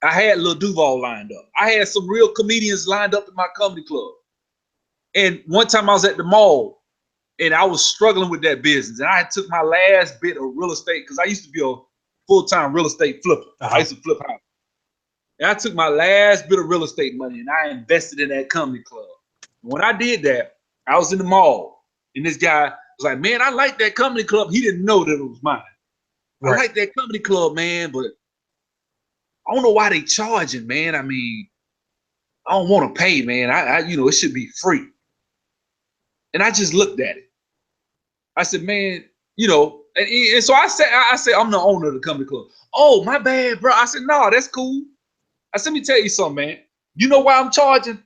I had Lil Duval lined up. I had some real comedians lined up in my comedy club. And one time I was at the mall and I was struggling with that business. And I took my last bit of real estate because I used to be a full-time real estate flipper. I used to flip houses. And I took my last bit of real estate money and I invested in that comedy club. And when I did that, I was in the mall and this guy was like, man, I like that comedy club. He didn't know that it was mine. Right. I like that comedy club, man, but I don't know why they charging, man. I mean, I don't want to pay, man. It should be free. And I just looked at it. I said, man, and so I said, I'm the owner of the comedy club. Oh, my bad, bro. I said, no, that's cool. I said, let me tell you something, man. You know why I'm charging?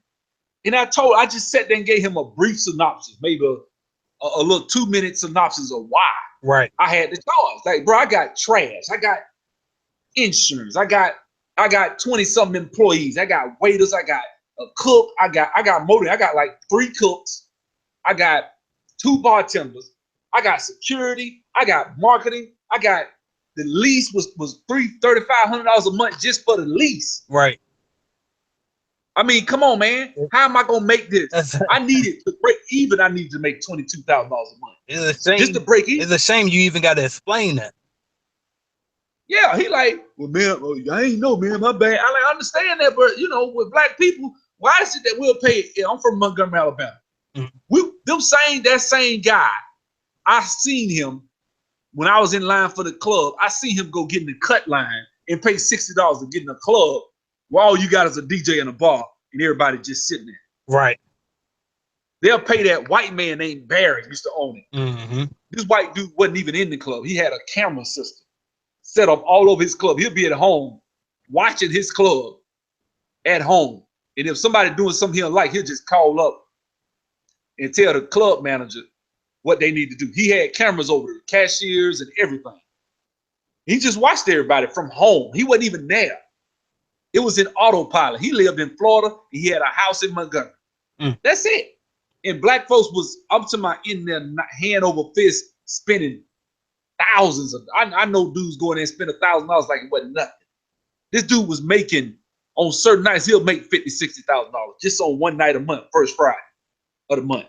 And I just sat there and gave him a brief synopsis, maybe a little 2-minute synopsis of why I had to charge. Like, bro, I got trash. I got insurance. I got 20-something employees. I got waiters. I got a cook. I got motor. I got like 3 cooks. I got 2 bartenders. I got security. I got marketing. I got the lease was $3,500 a month just for the lease. Right. I mean, come on, man. How am I gonna make this? That's I needed to break even. I needed to make $22,000 a month it's a just to shame. break even. It's a shame you even got to explain that. Yeah, he like, well, man, I ain't know, man, my bad. I understand that, but with black people, why is it that we'll pay? I'm from Montgomery, Alabama. That same guy, I seen him when I was in line for the club. I seen him go get in the cut line and pay $60 to get in the club, while all you got is a DJ and a bar and everybody just sitting there. Right. They'll pay that white man named Barry used to own it. Mm-hmm. This white dude wasn't even in the club. He had a camera system set up all over his club. He'll be at home watching his club at home. And if somebody doing something he don't like, he'll just call up and tell the club manager what they need to do. He had cameras over the cashiers and everything. He just watched everybody from home. He wasn't even there. It was in autopilot. He lived in Florida. And he had a house in Montgomery. That's it. And black folks was up to my in there hand over fist spending thousands of. I know dudes going there and spend $1,000 like it wasn't nothing. This dude was making on certain nights he'll make $50,000, $60,000 just on one night a month, first Friday of the month.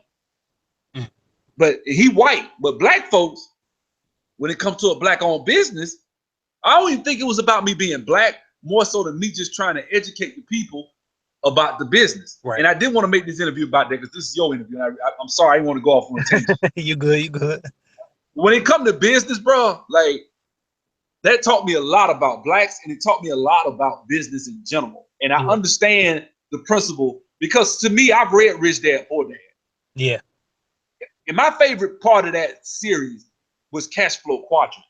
But he white, but black folks, when it comes to a black-owned business, I don't even think it was about me being black, more so than me just trying to educate the people about the business. Right. And I didn't want to make this interview about that because this is your interview. I'm sorry, I didn't want to go off on a tangent. You good. When it comes to business, bro, like that taught me a lot about blacks and it taught me a lot about business in general. And I understand the principle because to me, I've read Rich Dad Poor Dad. Yeah. And my favorite part of that series was Cash Flow Quadrant,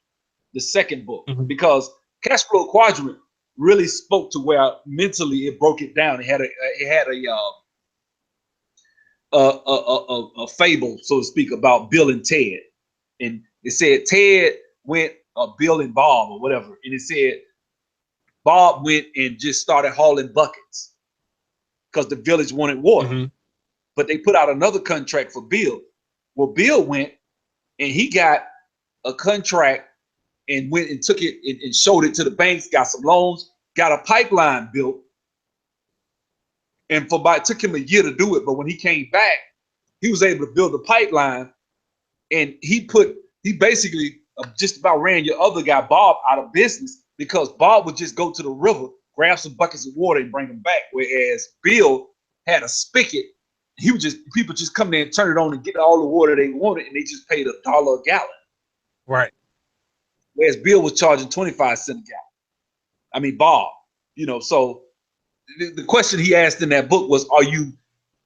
the second book, because Cash Flow Quadrant really spoke to where mentally it broke it down. It had a fable, so to speak, about Bill and Ted, and it said Ted went Bill and Bob or whatever, and it said Bob went and just started hauling buckets because the village wanted water, but they put out another contract for Bill. Well, Bill went and he got a contract and went and took it and showed it to the banks, got some loans, got a pipeline built. And it took him a year to do it. But when he came back, he was able to build a pipeline. And he basically just about ran your other guy, Bob, out of business because Bob would just go to the river, grab some buckets of water and bring them back. Whereas Bill had a spigot. People just come there and turn it on and get all the water they wanted, and they just paid $1 a gallon. Right. Whereas Bill was charging 25 cents a gallon. I mean, Bob, so the question he asked in that book was, are you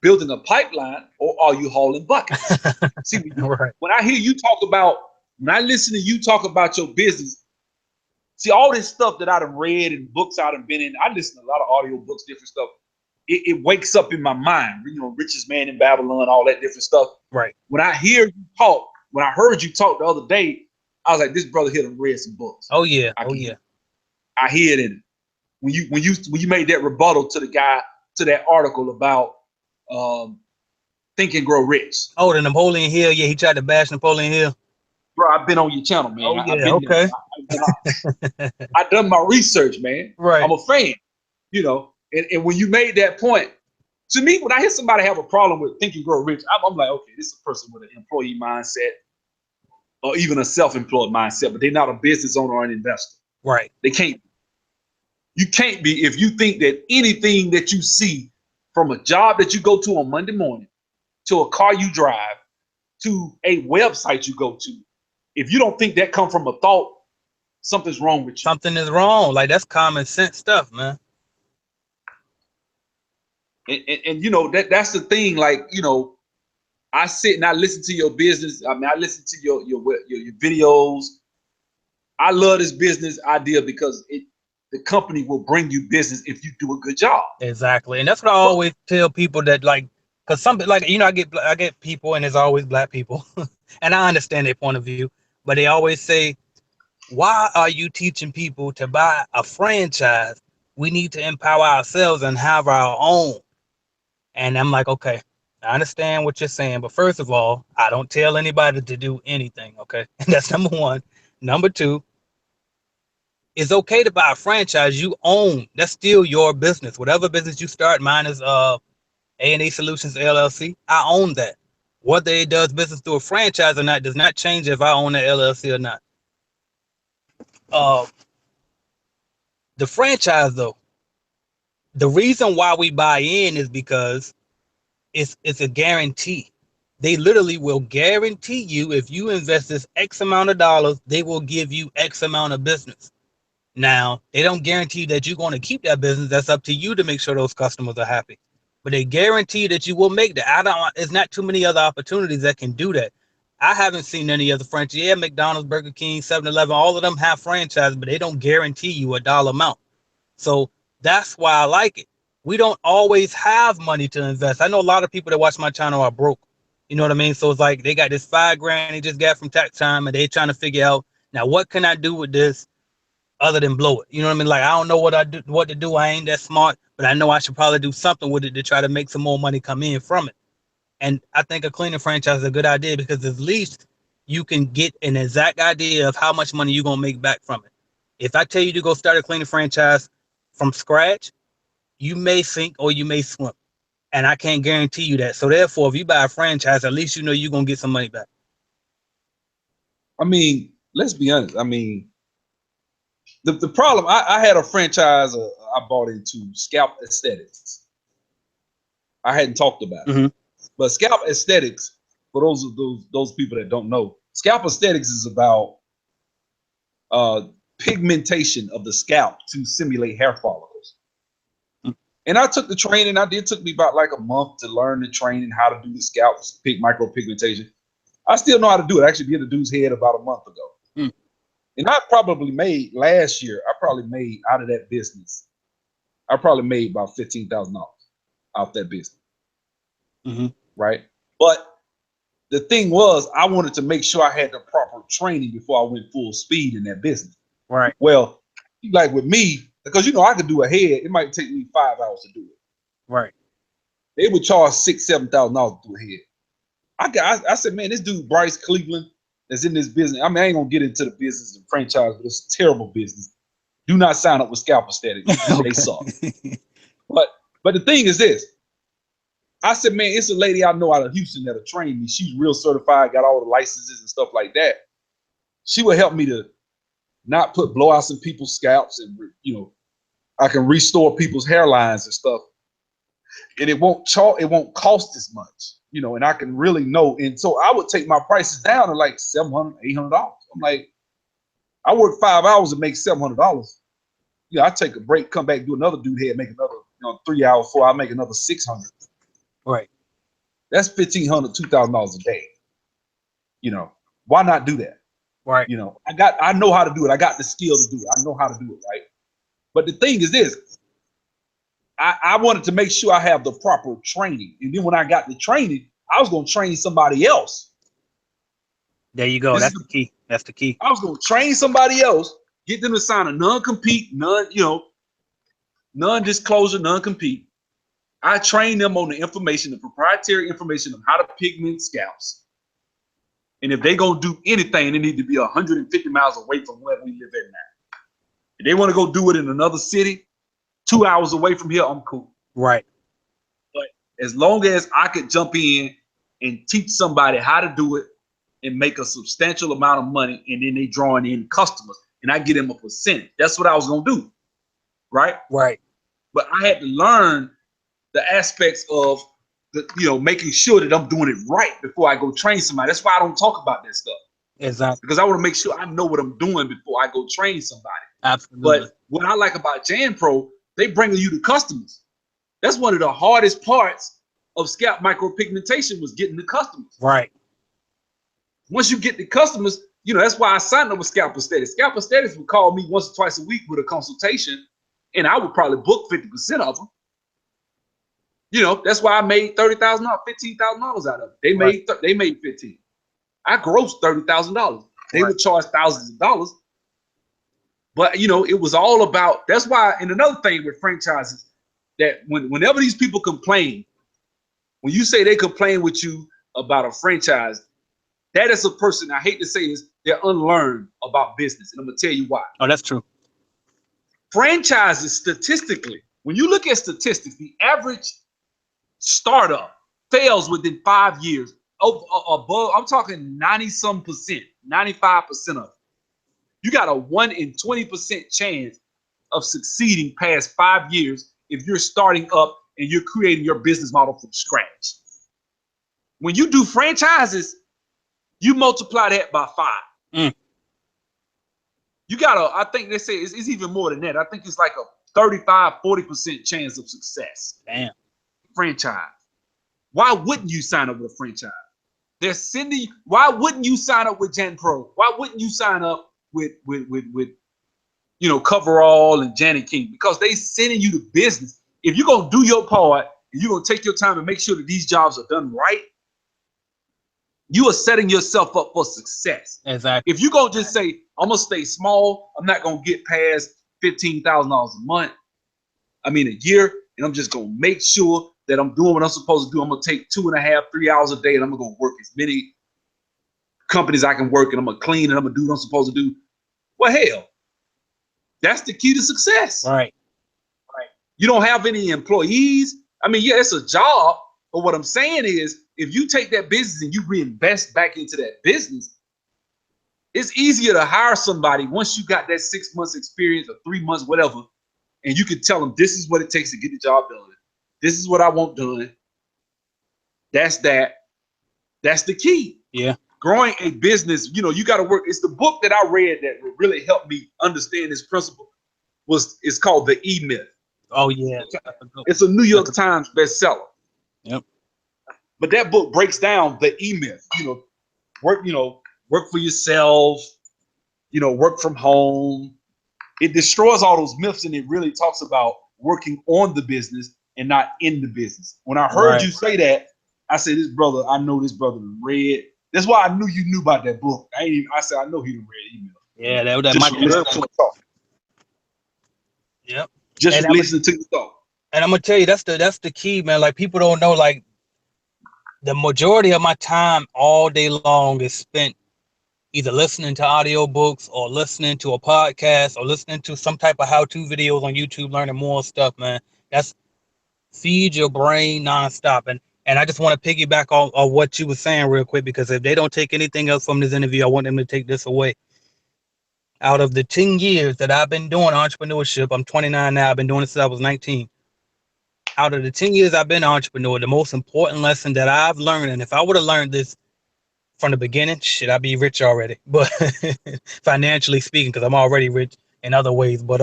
building a pipeline or are you hauling buckets? See, when I hear you talk about, when I listen to you talk about your business, see all this stuff that I've read and books I've been in, I listen to a lot of audio books, different stuff. It wakes up in my mind, Richest Man in Babylon, all that different stuff. Right. When I hear you talk, when I heard you talk the other day, I was like, this brother here done read some books. Oh yeah. I hear it in it. When you made that rebuttal to the guy, to that article about Think and Grow Rich. Oh, the Napoleon Hill. Yeah, he tried to bash Napoleon Hill. Bro, I've been on your channel, man. Oh, yeah, I've been okay. I've done my research, man. Right. I'm a fan, And when you made that point, to me, when I hear somebody have a problem with Think and Grow Rich, I'm like, okay, this is a person with an employee mindset or even a self-employed mindset, but they're not a business owner or an investor. Right. They can't. You can't be if you think that anything that you see from a job that you go to on Monday morning to a car you drive to a website you go to, if you don't think that come from a thought, something's wrong with you. Something is wrong. Like that's common sense stuff, man. And that's the thing. Like, I sit and I listen to your business. I mean, I listen to your videos. I love this business idea because the company will bring you business if you do a good job. Exactly. And that's what I always tell people that because some I get people and there's always black people and I understand their point of view, but they always say, why are you teaching people to buy a franchise? We need to empower ourselves and have our own. And I'm like, okay, I understand what you're saying. But first of all, I don't tell anybody to do anything. Okay. And that's number one. Number two, It's okay to buy a franchise you own. That's still your business. Whatever business you start, mine is A&A Solutions LLC. I own that. Whether it does business through a franchise or not does not change if I own that LLC or not. Uh, the franchise though, the reason why we buy in is because it's a guarantee. They literally will guarantee you if you invest this X amount of dollars, they will give you X amount of business. Now, they don't guarantee that you're going to keep that business. That's up to you to make sure those customers are happy. But they guarantee that you will make that. It's not too many other opportunities that can do that. I haven't seen any other franchise. Yeah, McDonald's, Burger King, 7-Eleven, all of them have franchises, but they don't guarantee you a dollar amount. So that's why I like it. We don't always have money to invest. I know a lot of people that watch my channel are broke. You know what I mean? So it's like they got this $5,000 they just got from tax time, and they trying to figure out, now what can I do with this other than blow it? You know what I mean? Like, I don't know what to do. I ain't that smart, but I know I should probably do something with it to try to make some more money come in from it. And I think a cleaning franchise is a good idea because at least you can get an exact idea of how much money you're gonna make back from it. If I tell you to go start a cleaning franchise from scratch, you may sink or you may swim. And I can't guarantee you that. So therefore, if you buy a franchise, at least you know you're gonna get some money back. I mean, let's be honest. I mean, the problem, I had a franchise I bought into, Scalp Aesthetics. I hadn't talked about it. But Scalp Aesthetics, for those people that don't know, Scalp Aesthetics is about pigmentation of the scalp to simulate hair follicles. And I took the training. It took me about like a month to learn the training, how to do the scalp micropigmentation. I still know how to do it. I actually did a dude's head about a month ago. And I probably made last year, out of that business, I probably made about $15,000 out that business. Right? But the thing was, I wanted to make sure I had the proper training before I went full speed in that business. Right. Well, like with me, because I could do a head, it might take me 5 hours to do it. Right. They would charge $6,000-$7,000 to do a head. I said, man, this dude Bryce Cleveland that's in this business. I mean, I ain't gonna get into the business and franchise, but it's a terrible business. Do not sign up with Scalp Aesthetics. They suck. But the thing is this. I said, man, it's a lady I know out of Houston that'll train me. She's real certified, got all the licenses and stuff like that. She will help me to not put blowouts in people's scalps, and I can restore people's hairlines and stuff. And it won't cost as much, and I can really know. And so I would take my prices down to like $700, $800. I'm like, I work 5 hours and make $700. I take a break, come back, do another dude head, make another 3 hours, 4 hours, make another $600. Right. That's $1,500, $2,000 a day. Why not do that? Right. I know how to do it. I got the skill to do it. I know how to do it, right? But the thing is this, I wanted to make sure I have the proper training. And then when I got the training, I was going to train somebody else. There you go. That's the key. That's the key. I was going to train somebody else, get them to sign a non-compete, non-disclosure, non-compete. I train them on the information, the proprietary information of how to pigment scalps. And if they're going to do anything, they need to be 150 miles away from where we live at now. If they want to go do it in another city, 2 hours away from here, I'm cool. Right. But as long as I could jump in and teach somebody how to do it and make a substantial amount of money, and then they drawing in customers, and I get them a percentage. That's what I was going to do. Right? Right. But I had to learn the aspects of making sure that I'm doing it right before I go train somebody. That's why I don't talk about that stuff. Exactly. Because I want to make sure I know what I'm doing before I go train somebody. Absolutely. But what I like about JanPro, they bringing you the customers. That's one of the hardest parts of scalp micropigmentation, was getting the customers. Right. Once you get the customers, that's why I signed up with Scalp Aesthetics. Scalp Aesthetics would call me once or twice a week with a consultation, and I would probably book 50% of them. That's why I made $30,000, $15,000 out of it. They made 15. I grossed $30,000. They would charge thousands of dollars. But it was all about. That's why. And another thing with franchises, that whenever these people complain, when you say they complain with you about a franchise, that is a person, I hate to say this, they're unlearned about business, and I'm gonna tell you why. Oh, that's true. franchises statistically, when you look at statistics, the average startup fails within 5 years. Above, I'm talking 90-some%, 95% of it. You got a 1 in 20% chance of succeeding past 5 years if you're starting up and you're creating your business model from scratch. When you do franchises, you multiply that by 5. You got I think they say it's even more than that. I think it's like a 35-40% chance of success. Damn. Franchise. Why wouldn't you sign up with a franchise? They're sending. Why wouldn't you sign up with JanPro? Why wouldn't you sign up with Coverall and Janet King? Because they sending you the business. If you're gonna do your part and you're gonna take your time and make sure that these jobs are done right, you are setting yourself up for success. Exactly. If you're gonna just say, I'm gonna stay small, I'm not gonna get past $15,000 a year, and I'm just gonna make sure that I'm doing what I'm supposed to do. I'm gonna take 2.5, 3 hours a day, and I'm gonna work as many companies I can work, and I'm gonna clean, and I'm gonna do what I'm supposed to do. Well, hell, that's the key to success. Right. You don't have any employees. Yeah, it's a job, but what I'm saying is, if you take that business and you reinvest back into that business, it's easier to hire somebody once you got that 6 months experience or 3 months, whatever, and you can tell them this is what it takes to get the job done. This is what I want done. That's the key. Yeah. Growing a business, you got to work. It's the book that I read that really helped me understand this principle. It's called The E-Myth. Oh yeah. It's a New York Times bestseller. Yep. But that book breaks down the E-Myth. Work for yourself. Work from home. It destroys all those myths, and it really talks about working on the business and not in the business. When I heard you say that, I said, I know this brother read. That's why I knew you knew about that book. I said, I know he read email. Yeah, that might be. Yep. Just listening to you talk. And I'm gonna tell you, that's the key, man. Like, people don't know, like, the majority of my time all day long is spent either listening to audiobooks or listening to a podcast or listening to some type of how-to videos on YouTube, learning more stuff, man. That's feed your brain nonstop. And I just want to piggyback on what you were saying real quick, because if they don't take anything else from this interview, I want them to take this away. Out of the 10 years that I've been doing entrepreneurship, I'm 29 now, I've been doing it since I was 19. Out of the 10 years I've been an entrepreneur, the most important lesson that I've learned, and if I would have learned this from the beginning, shit, I'd be rich already. But financially speaking, because I'm already rich in other ways. But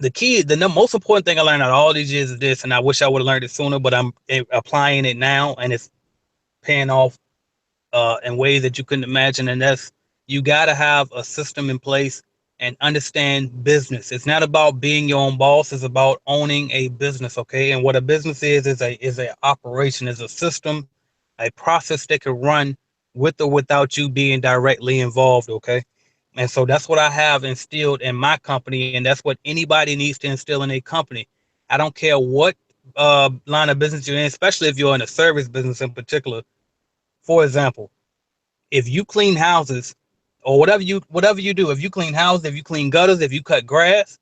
the key, the most important thing I learned out of all these years is this, and I wish I would have learned it sooner, but I'm applying it now, and it's paying off in ways that you couldn't imagine. And that's, you got to have a system in place and understand business. It's not about being your own boss. It's about owning a business, okay? And what a business is a operation, is a system, a process that can run with or without you being directly involved, okay? And so that's what I have instilled in my company, and that's what anybody needs to instill in a company. I don't care what line of business you're in, especially if you're in a service business in particular. For example, if you clean houses or whatever you do, if you clean houses, if you clean gutters, if you cut grass,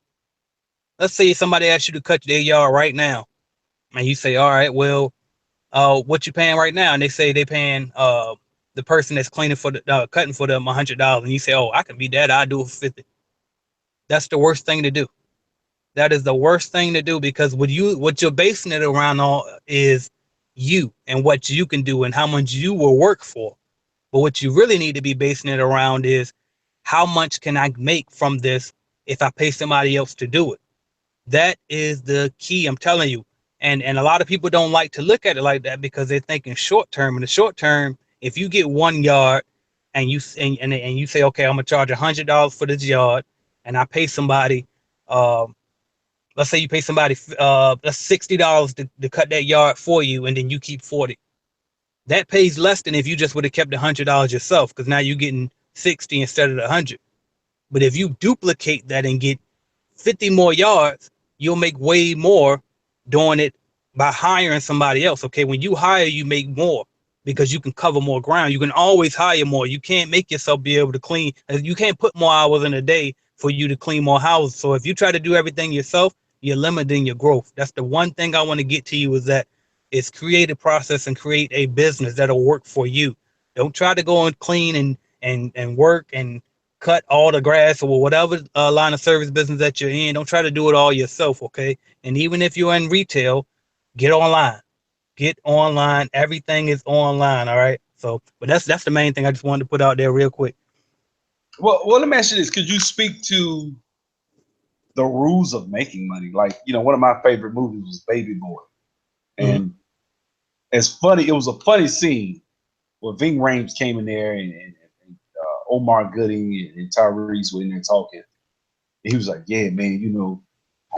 let's say somebody asks you to cut their yard right now, and you say, all right, well, what you paying right now? And they say they paying the person that's cleaning for the cutting for them $100, and you say, oh, I can beat that, I'll do it for 50. That's the worst thing to do. That is the worst thing to do, because what you're basing it around all is you and what you can do and how much you will work for. But what you really need to be basing it around is, how much can I make from this if I pay somebody else to do it? That is the key, I'm telling you. And a lot of people don't like to look at it like that, because they're thinking short term. In the short term, if you get 1 yard and you say, okay, I'm gonna charge $100 for this yard, and I pay somebody, let's say you pay somebody that's $60 to cut that yard for you, and then you keep 40. That pays less than if you just would have kept $100 yourself, because now you're getting 60 instead of the 100. But if you duplicate that and get 50 more yards, you'll make way more doing it by hiring somebody else. Okay, when you hire, you make more because you can cover more ground. You can always hire more. You can't make yourself be able to clean. You can't put more hours in a day for you to clean more houses. So if you try to do everything yourself, you're limiting your growth. That's the one thing I want to get to you, is that it's create a process and create a business that'll work for you. Don't try to go and clean and work and cut all the grass or whatever line of service business that you're in. Don't try to do it all yourself, okay? And even if you're in retail, get online. Get online. Everything is online, all right? So, but that's the main thing I just wanted to put out there real quick. Well, let me ask you this. Could you speak to the rules of making money? Like, one of my favorite movies was Baby Boy. And it was a funny scene where Ving Rhames came in there and Omar Gooding and Tyrese were in there talking. And he was like, yeah, man,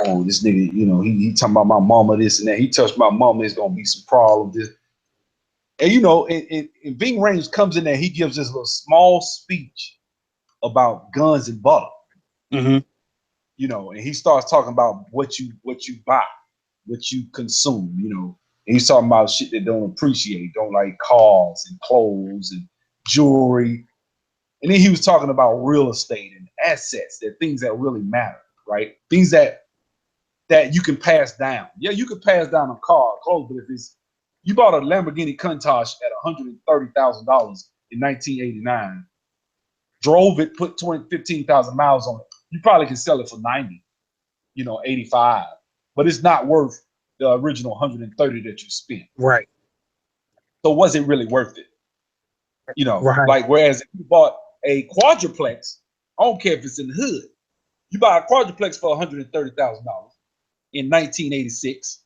oh, this nigga, he talking about my mama, this and that. He touched my mama, there's going to be some problems. And, and Ving Rhames comes in there, he gives this little small speech about guns and butter. And he starts talking about what you buy, what you consume, and he's talking about shit that don't appreciate, don't like cars and clothes and jewelry. And then he was talking about real estate and assets, that things that really matter, right? Things that you can pass down. Yeah, you can pass down a car, clothes, but if you bought a Lamborghini Countach at $130,000 in 1989, drove it, put 15,000 miles on it, you probably can sell it for 90, 85, but it's not worth the original 130 that you spent. Right. So was it really worth it? Right. Like, whereas if you bought a quadruplex, I don't care if it's in the hood, you buy a quadruplex for $130,000 in 1986,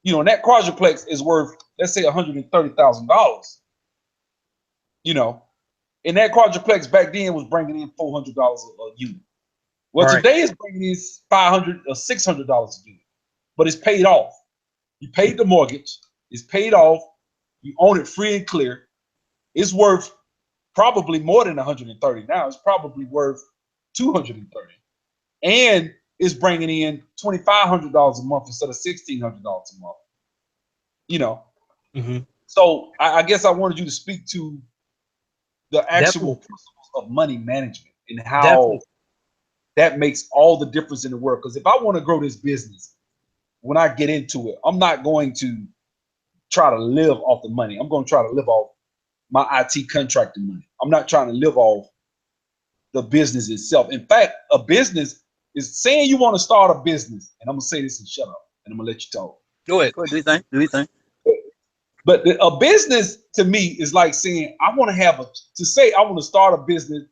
and that quadruplex is worth, let's say, $130,000, and that quadruplex back then was bringing in $400 a unit. Well, today it's bringing in $500 or $600 a unit, but it's paid off. You paid the mortgage, it's paid off, you own it free and clear. It's worth probably more than 130 now. It's probably worth 230, and it's bringing in $2,500 a month instead of $1,600 a month. So I guess I wanted you to speak to the actual principles of money management and how that makes all the difference in the world. Because if I want to grow this business, when I get into it, I'm not going to try to live off the money. I'm going to try to live off my IT contracting money. I'm not trying to live off the business itself. In fact, a business is saying you want to start a business, and I'm going to say this and shut up, and I'm going to let you talk. Go ahead. Do your thing. But a business to me is like saying I want to start a business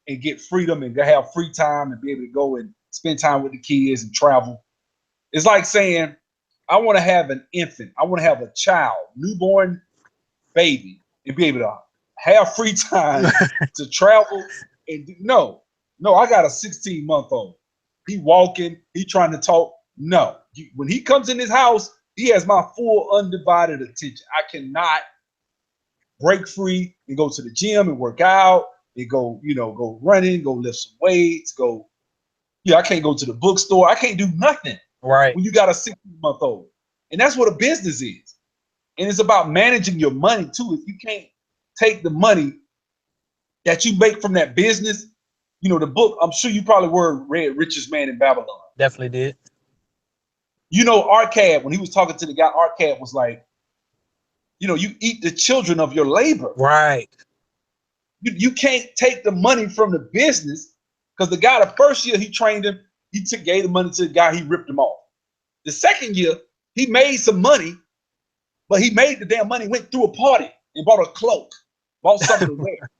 and get freedom and have free time and be able to go and spend time with the kids and travel. It's like saying I want to have an infant. I want to have a child, newborn baby, and be able to have free time to travel. And no, I got a 16-month-old. He walking, he trying to talk. No, when he comes in this house, he has my full undivided attention. I cannot break free and go to the gym and work out and go running, go lift some weights, I can't go to the bookstore. I can't do nothing. Right. When you got a 16-month-old. And that's what a business is. And it's about managing your money too. If you can't take the money that you make from that business, the book, I'm sure you probably read Richest Man in Babylon. Definitely did. Arcad, when he was talking to the guy, Arcad was like, you eat the children of your labor. Right. You can't take the money from the business, because the guy, the first year he trained him, he gave the money to the guy, he ripped him off. The second year, he made some money, but he made the damn money, went through a party and bought a cloak, bought something to wear.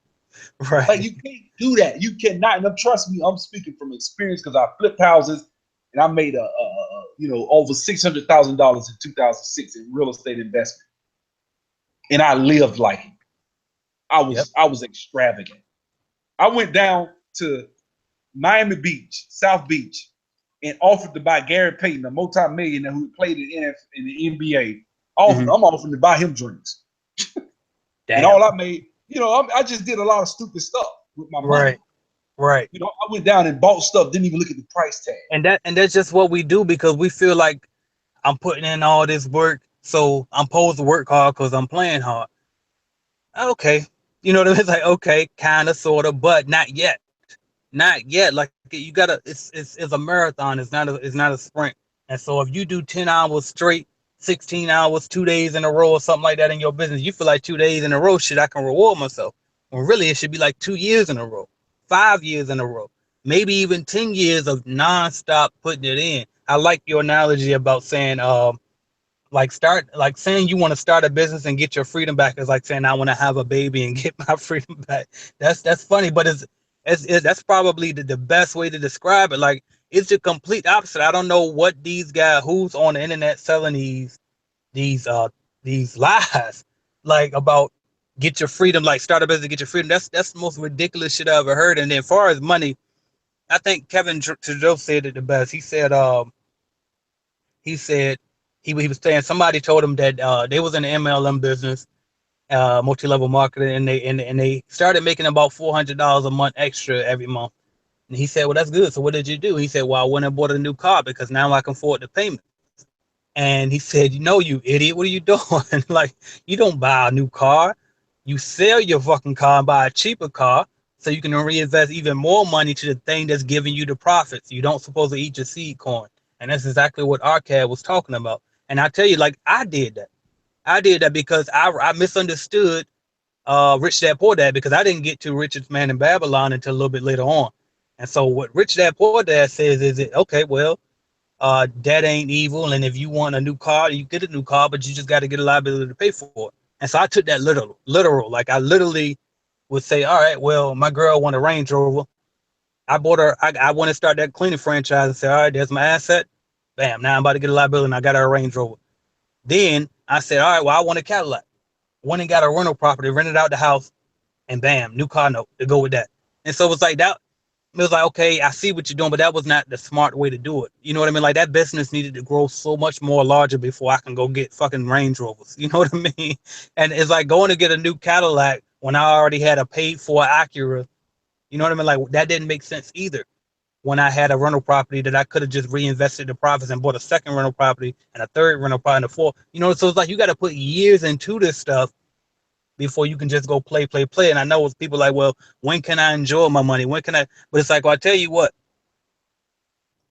Right. Like, you can't do that. You cannot. And trust me, I'm speaking from experience, because I flipped houses and I made over $600,000 in 2006 in real estate investment. And I lived like it. I was extravagant. I went down to Miami Beach, South Beach, and offered to buy Gary Payton, a multi-millionaire who played in the NBA. I'm offering to buy him drinks. And all I made, I just did a lot of stupid stuff with my money. Right. I went down and bought stuff, didn't even look at the price tag. And that's just what we do, because we feel like I'm putting in all this work, so I'm supposed to work hard because I'm playing hard. Okay. It's like, okay, kind of, sort of, but not yet. Not yet. Like you gotta, it's a marathon. It's not a sprint. And so if you do 10 hours straight, 16 hours, 2 days in a row, or something like that in your business, you feel like 2 days in a row, shit, I can reward myself. When really it should be like 2 years in a row, 5 years in a row, maybe even 10 years of nonstop putting it in. I like your analogy about saying, like saying you want to start a business and get your freedom back is like saying I want to have a baby and get my freedom back. That's funny, but it's that's probably the best way to describe it. Like it's the complete opposite. I don't know what these guys who's on the internet selling these uh these lies like about get your freedom, like start a business, get your freedom. That's the most ridiculous shit I ever heard. And then as far as money, I think Kevin Trudeau said it the best. He said he was saying somebody told him that they was in the MLM business, multi-level marketing, and they started making about $400 a month extra every month. And he said, "Well, that's good. So what did you do?" He said, "Well, I went and bought a new car because now I can afford the payments." And he said, "You know, you idiot, what are you doing? Like, you don't buy a new car. You sell your fucking car and buy a cheaper car so you can reinvest even more money to the thing that's giving you the profits. You don't supposed to eat your seed corn." And that's exactly what Arcad was talking about. And I tell you, like, I did that. I did that because I misunderstood Rich Dad Poor Dad because I didn't get to Richest Man in Babylon until a little bit later on. And so what Rich Dad Poor Dad says is, it okay, well, debt ain't evil, and if you want a new car, you get a new car, but you just got to get a liability to pay for it. And so I took that literal. Like I literally would say, all right, well, my girl want a Range Rover. I bought her. I want to start that cleaning franchise and say, all right, there's my asset. Bam, now I'm about to get a liability, and I got her a Range Rover. Then I said, all right, well, I want a Cadillac. Went and got a rental property, rented out the house, and bam, new car note to go with that. And so it was like that. It was like, okay, I see what you're doing, but that was not the smart way to do it. You know what I mean? Like that business needed to grow so much more larger before I can go get fucking Range Rovers. You know what I mean? And it's like going to get a new Cadillac when I already had a paid for Acura. You know what I mean? Like that didn't make sense either. When I had a rental property that I could have just reinvested the profits and bought a second rental property and a third rental property and a fourth. You know, so it's like you got to put years into this stuff before you can just go play. And I know it's people like, well, when can I enjoy my money? When can I? But it's like, well, I tell you what,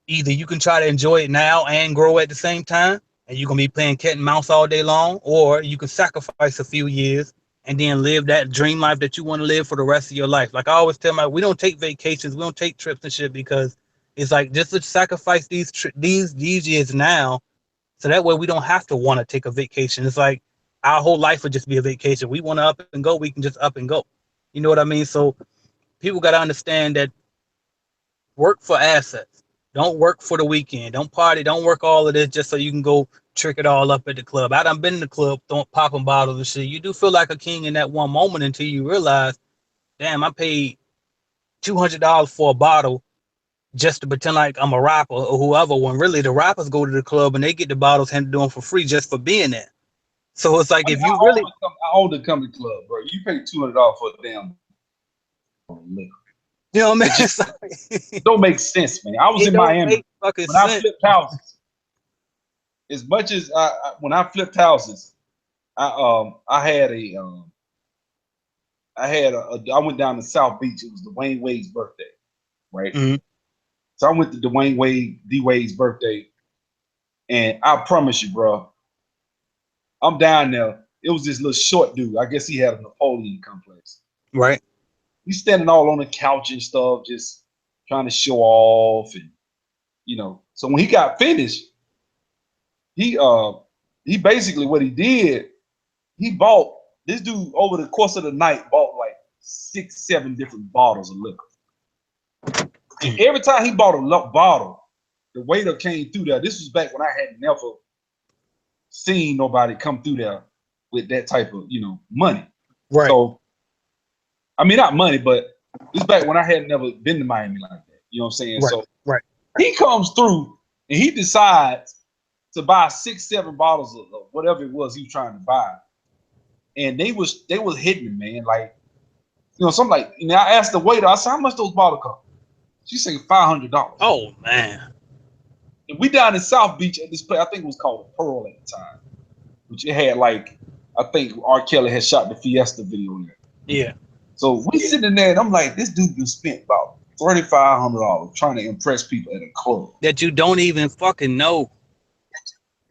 either you can try to enjoy it now and grow at the same time, and you're gonna be playing cat and mouse all day long, or you can sacrifice a few years and then live that dream life that you want to live for the rest of your life. Like I always tell we don't take vacations, we don't take trips and shit because it's like just to sacrifice these years now, so that way we don't have to want to take a vacation. It's like our whole life would just be a vacation. We want to up and go, we can just up and go. You know what I mean? So people got to understand that work for assets. Don't work for the weekend. Don't party. Don't work all of this just so you can go trick it all up at the club. I done been in the club popping bottles and shit. You do feel like a king in that one moment until you realize, damn, I paid $200 for a bottle just to pretend like I'm a rapper or whoever. When really the rappers go to the club and they get the bottles handed to them for free just for being there. So it's like I mean, if you really, I own the comedy club, bro. You pay $200 for a damn liquor. you know what I mean? It just don't make sense, man. I was It in don't Miami make fucking when I sense. flipped houses. As much as when I flipped houses, I went down to South Beach. It was Dwayne Wade's birthday, right? Mm-hmm. So I went to D Wade's birthday, and I promise you, bro, I'm down there. It was this little short dude. I guess he had a Napoleon complex. Right. He's standing all on the couch and stuff, just trying to show off, and So when he got finished, he basically what he did, he bought this dude over the course of the night bought like 6-7 different bottles of liquor. And every time he bought a bottle, the waiter came through there. This was back when I had never seen nobody come through there with that type of money. Right. So I mean, not money, but this back when I had never been to Miami like that. You know what I'm saying? Right. So Right. he comes through and he decides to buy 6-7 bottles of whatever it was he was trying to buy. And they was hitting me, man. Like, something like, I asked the waiter, I said, how much those bottles cost? She said $500. Oh man. And we down in South Beach at this place, I think it was called Pearl at the time. Which it had like, I think R. Kelly had shot the Fiesta video in there. Yeah. So we sitting there and I'm like, this dude just spent about $3,500 trying to impress people at a club that you don't even fucking know.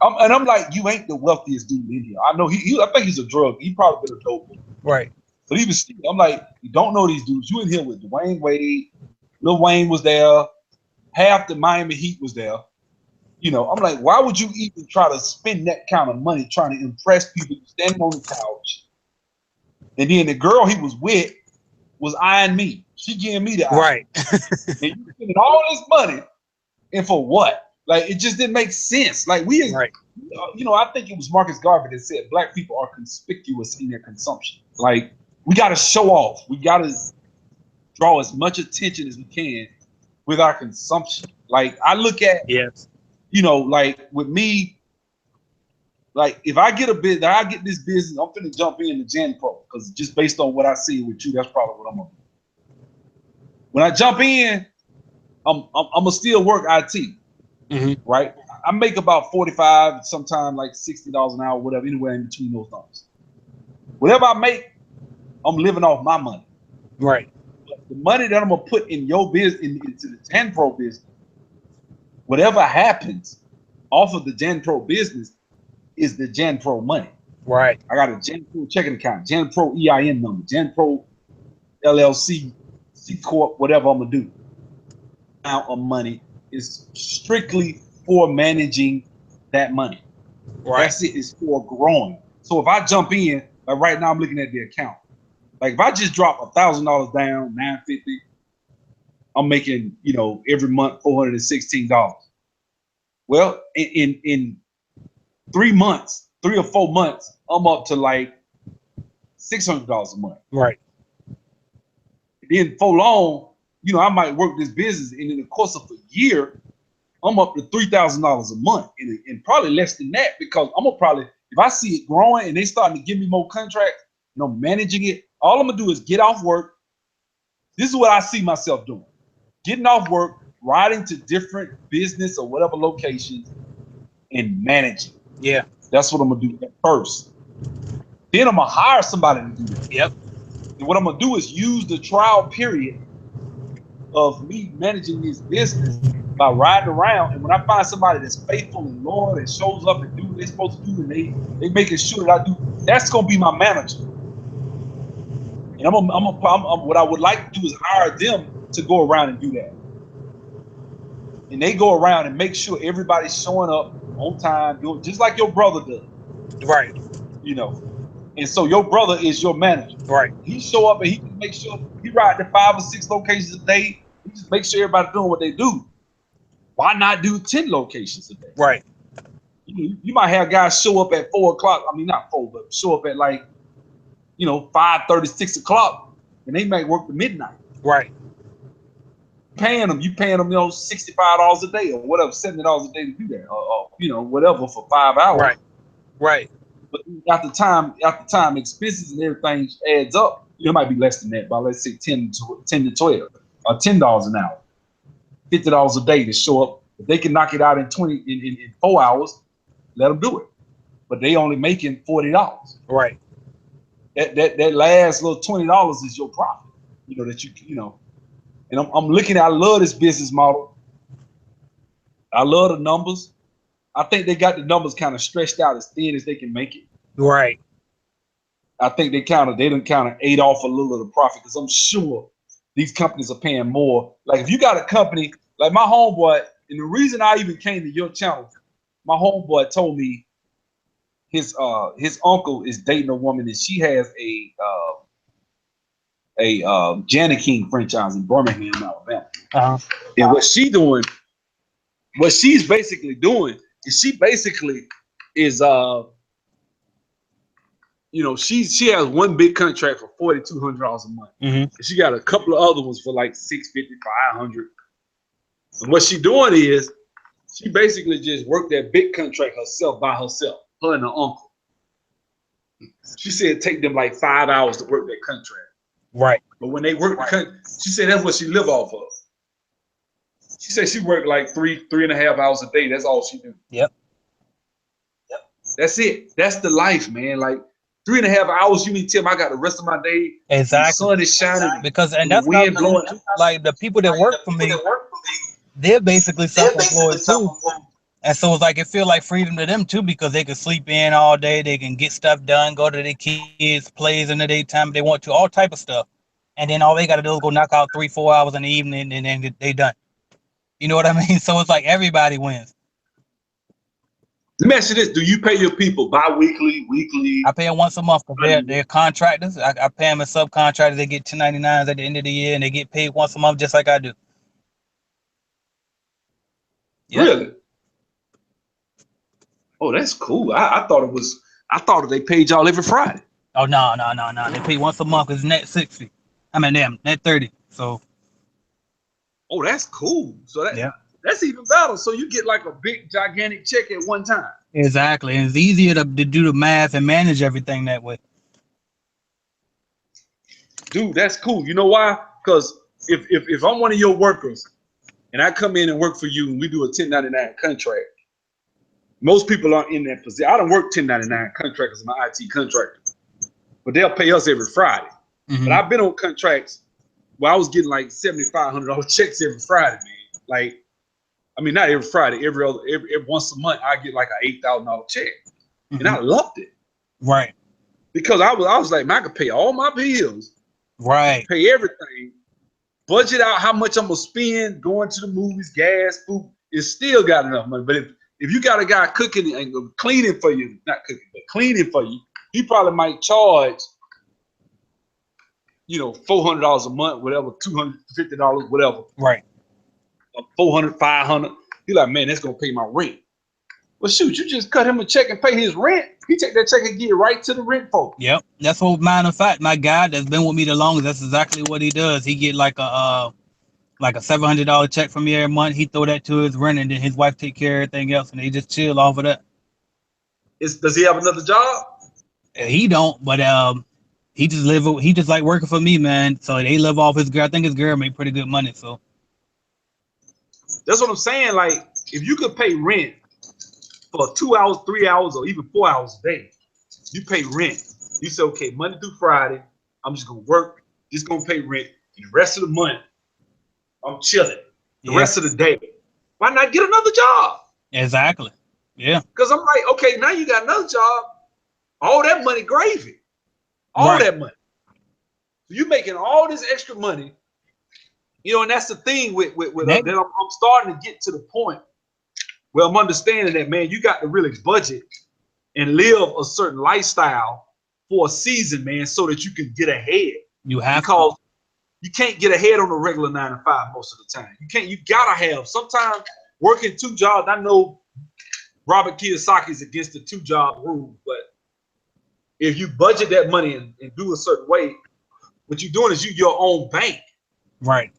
And I'm like, you ain't the wealthiest dude in here. I know I think he's a drug. He probably been a dope boy. Right. But even still, I'm like, you don't know these dudes. You in here with Dwayne Wade, Lil Wayne was there, half the Miami Heat was there. You know, I'm like, why would you even try to spend that kind of money trying to impress people standing on the couch? And then the girl he was with was eyeing me. She giving me the eye. Right. And you spending all this money, and for what? Like, it just didn't make sense. Like, Right. You know, I think it was Marcus Garvey that said black people are conspicuous in their consumption. Like, we got to show off. We got to draw as much attention as we can with our consumption. Like, I look at, Yes. you know, like with me, like if I get I get this business, I'm finna jump into JanPro because just based on what I see with you, that's probably what I'm gonna do. When I jump in, I'm gonna still work IT, right? I make about 45, sometimes like $60 an hour, whatever, anywhere in between those numbers. Whatever I make, I'm living off my money. Right. But the money that I'm gonna put in your business, into the JanPro business, whatever happens off of the JanPro business is the JanPro money. Right. I got a JanPro checking account, JanPro EIN number, JanPro LLC, C Corp, whatever I'm gonna do. Amount of money is strictly for managing that money. Right. That's it. It's for growing. So if I jump in, like right now, I'm looking at the account. Like if I just drop $1,000 down, $950, I'm making, you know, every month $416. Well, in 3 months, 3 or 4 months, I'm up to like $600 a month. Right. Then for long, you know, I might work this business, and in the course of a year, I'm up to $3,000 a month, and probably less than that, because I'm gonna probably, if I see it growing and they starting to give me more contracts and I'm managing it, all I'm gonna do is get off work. This is what I see myself doing: getting off work, riding to different business or whatever locations, and managing. Yeah. That's what I'm gonna do at first. Then I'm gonna hire somebody to do that. Yep. And what I'm gonna do is use the trial period of me managing this business by riding around, and when I find somebody that's faithful and loyal that shows up and do what they're supposed to do, and they making sure that I do, that's gonna be my manager. And what I would like to do is hire them to go around and do that. And they go around and make sure everybody's showing up on time, doing just like your brother does. Right. You know. And so your brother is your manager. Right. He show up and he can make sure he ride to 5 or 6 locations a day. He just make sure everybody's doing what they do. Why not do 10 locations a day? Right. You might have guys show up at 4 o'clock. I mean, not 4, but show up at like, 5:30, 6 o'clock, and they might work to midnight. Right. You paying them, $65 a day or whatever, $70 a day to do that, or whatever for 5 hours. Right. Right. But after time, expenses and everything adds up. It might be less than that, but let's say 10 to 12, or $10 an hour, $50 a day to show up. If they can knock it out in 4 hours, let them do it. But they only making $40. Right. That last little $20 is your profit. And I'm looking at. I love this business model. I love the numbers. I think they got the numbers kind of stretched out as thin as they can make it. Right. I think they done kind of ate off a little of the profit, because I'm sure these companies are paying more. Like if you got a company like my homeboy, and the reason I even came to your channel, my homeboy told me his uncle is dating a woman, and she has a Janet King franchise in Birmingham, Alabama. And what she's basically doing is she has one big contract for $4,200 a month. And she got a couple of other ones for like $650, $500. And what she doing is she basically just worked that big contract herself by herself, her and her uncle. She said it take them like 5 hours to work that contract. Right. But when they work, she said that's what she live off of. She said she worked like 3.5 hours a day. That's all she do. Yep. That's it. That's the life, man. Like 3.5 hours. You mean tell me I got the rest of my day? Exactly. The sun is shining Because and the that's not wind blowing. like the people that work for me, they're basically self-employed too. And so it's like it feel like freedom to them too, because they can sleep in all day, they can get stuff done, go to their kids' plays in the daytime if they want to, all type of stuff. And then all they gotta do is go knock out 3-4 hours in the evening and then they done. You know what I mean? So it's like everybody wins. Let me ask you this: do you pay your people bi-weekly, weekly? I pay them once a month because they're contractors. I pay them as subcontractors. They get 1099s at the end of the year, and they get paid once a month just like I do. Yep. Really? Oh, that's cool. I thought it was. I thought they paid y'all every Friday. Oh no. They pay once a month. It's net 60. I mean, damn, net 30. So. Oh, that's cool. So Yeah. That's even better. So you get like a big, gigantic check at one time. Exactly, and it's easier to do the math and manage everything that way. Dude, that's cool. You know why? Because if I'm one of your workers and I come in and work for you and we do a 1099 contract, most people aren't in that position. I don't work 1099 contractors, my IT contractor, but they'll pay us every Friday. Mm-hmm. But I've been on contracts where I was getting like $7,500 checks every Friday, man. Like, I mean, not every Friday, every once a month, I get like an $8,000 check, and I loved it. Right. Because I was like, man, I could pay all my bills, right, pay everything, budget out how much I'm gonna spend going to the movies, gas, food. It's still got enough money. But if you got a guy cooking and cleaning for you, not cooking, but cleaning for you, he probably might charge, $400 a month, whatever, $250, whatever. Right. 400, 500. You're like, man, that's gonna pay my rent. Well, shoot, you just cut him a check and pay his rent. He take that check and get it right to the rent folks. Yep, that's what. Matter of fact, my guy that's been with me the longest, that's exactly what he does. He get like a $700 check from me every month. He throw that to his rent, and then his wife take care of everything else, and they just chill off of that. Does he have another job? He don't, but he just like working for me, man. So they live off his girl. I think his girl make pretty good money. So that's what I'm saying. Like, if you could pay rent for 2 hours, 3 hours, or even 4 hours a day, you pay rent. You say, okay, Monday through Friday, I'm just gonna work, just gonna pay rent. And the rest of the month, I'm chilling. The rest of the day, why not get another job? Exactly. Yeah. Because I'm like, okay, now you got another job. All that money gravy. All that money. So you're making all this extra money. And that's the thing with that I'm starting to get to the point where I'm understanding that, man, you got to really budget and live a certain lifestyle for a season, man, so that you can get ahead. You have because you can't get ahead on a regular 9 to 5 most of the time. You gotta have sometimes working 2 jobs. I know Robert Kiyosaki is against the 2-job rule, but if you budget that money and do a certain way, what you're doing is your own bank. Right.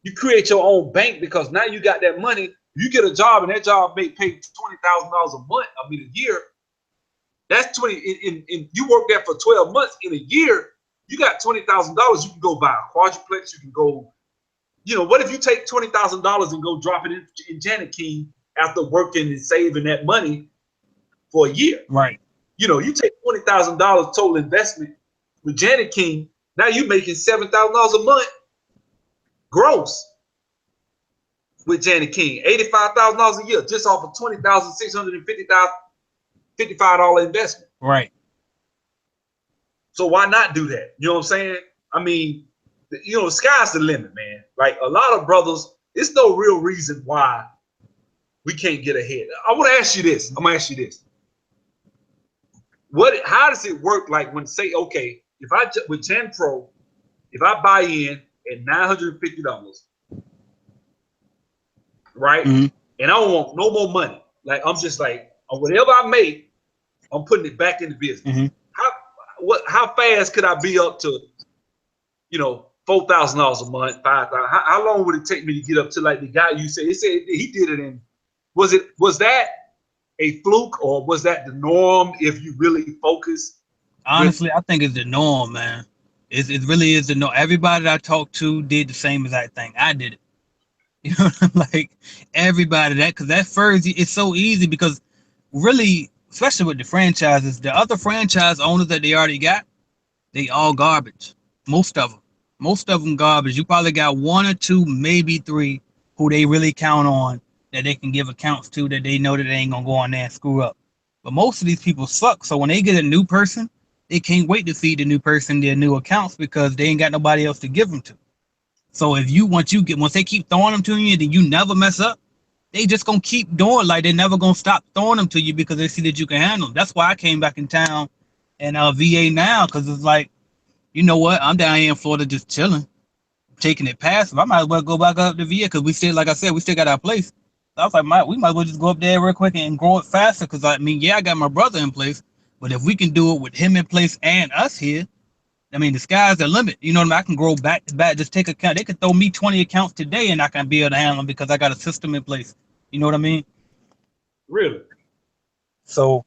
You create your own bank because now you got that money. You get a job and that job may pay $20,000 a month. I mean, a year. That's 20. In you work there for 12 months. In a year, you got $20,000. You can go buy a quadruplex. You can go. What if you take $20,000 and go drop it in Janet King after working and saving that money for a year? Right. You take $20,000 total investment with Janet King. Now you're making $7,000 a month gross with Janet King. $85,000 a year just off of $20,655 investment. Right. So why not do that? You know what I'm saying? I mean, the sky's the limit, man. Like a lot of brothers, it's no real reason why we can't get ahead. I want to ask you this. I'm gonna ask you this. How does it work? Like when say, okay, with JanPro, if I buy in at $950, right? Mm-hmm. And I don't want no more money. Like I'm just like, whatever I make, I'm putting it back in the business. Mm-hmm. How fast could I be up to, $4,000 a month, $5,000? How long would it take me to get up to like the guy you said? He said he did it in. Was that a fluke or was that the norm if you really focus? Honestly, I think it's the norm, man. It really is the norm. Everybody that I talked to did the same exact thing. I did it. You know what I'm like? Everybody because that first it's so easy because really especially with the franchises, the other franchise owners that they already got, they all garbage. Most of them. Most of them garbage. You probably got one or two, maybe three, who they really count on that they can give accounts to that they know that they ain't gonna go on there and screw up. But most of these people suck. So when they get a new person, they can't wait to feed the new person their new accounts because they ain't got nobody else to give them to. So if you once they keep throwing them to you, then you never mess up. They just gonna keep doing like they're never gonna stop throwing them to you because they see that you can handle them. That's why I came back in town and VA now because it's like, you know what? I'm down here in Florida just chilling, taking it passive. I might as well go back up to VA because we still, like I said, we still got our place. So I was like, we might as well just go up there real quick and grow it faster. Because I mean, yeah, I got my brother in place, but if we can do it with him in place and us here, I mean, the sky's the limit. You know what I mean? I can grow back to back. Just take account. They could throw me 20 accounts today, and I can be able to handle them because I got a system in place. You know what I mean? Really? So,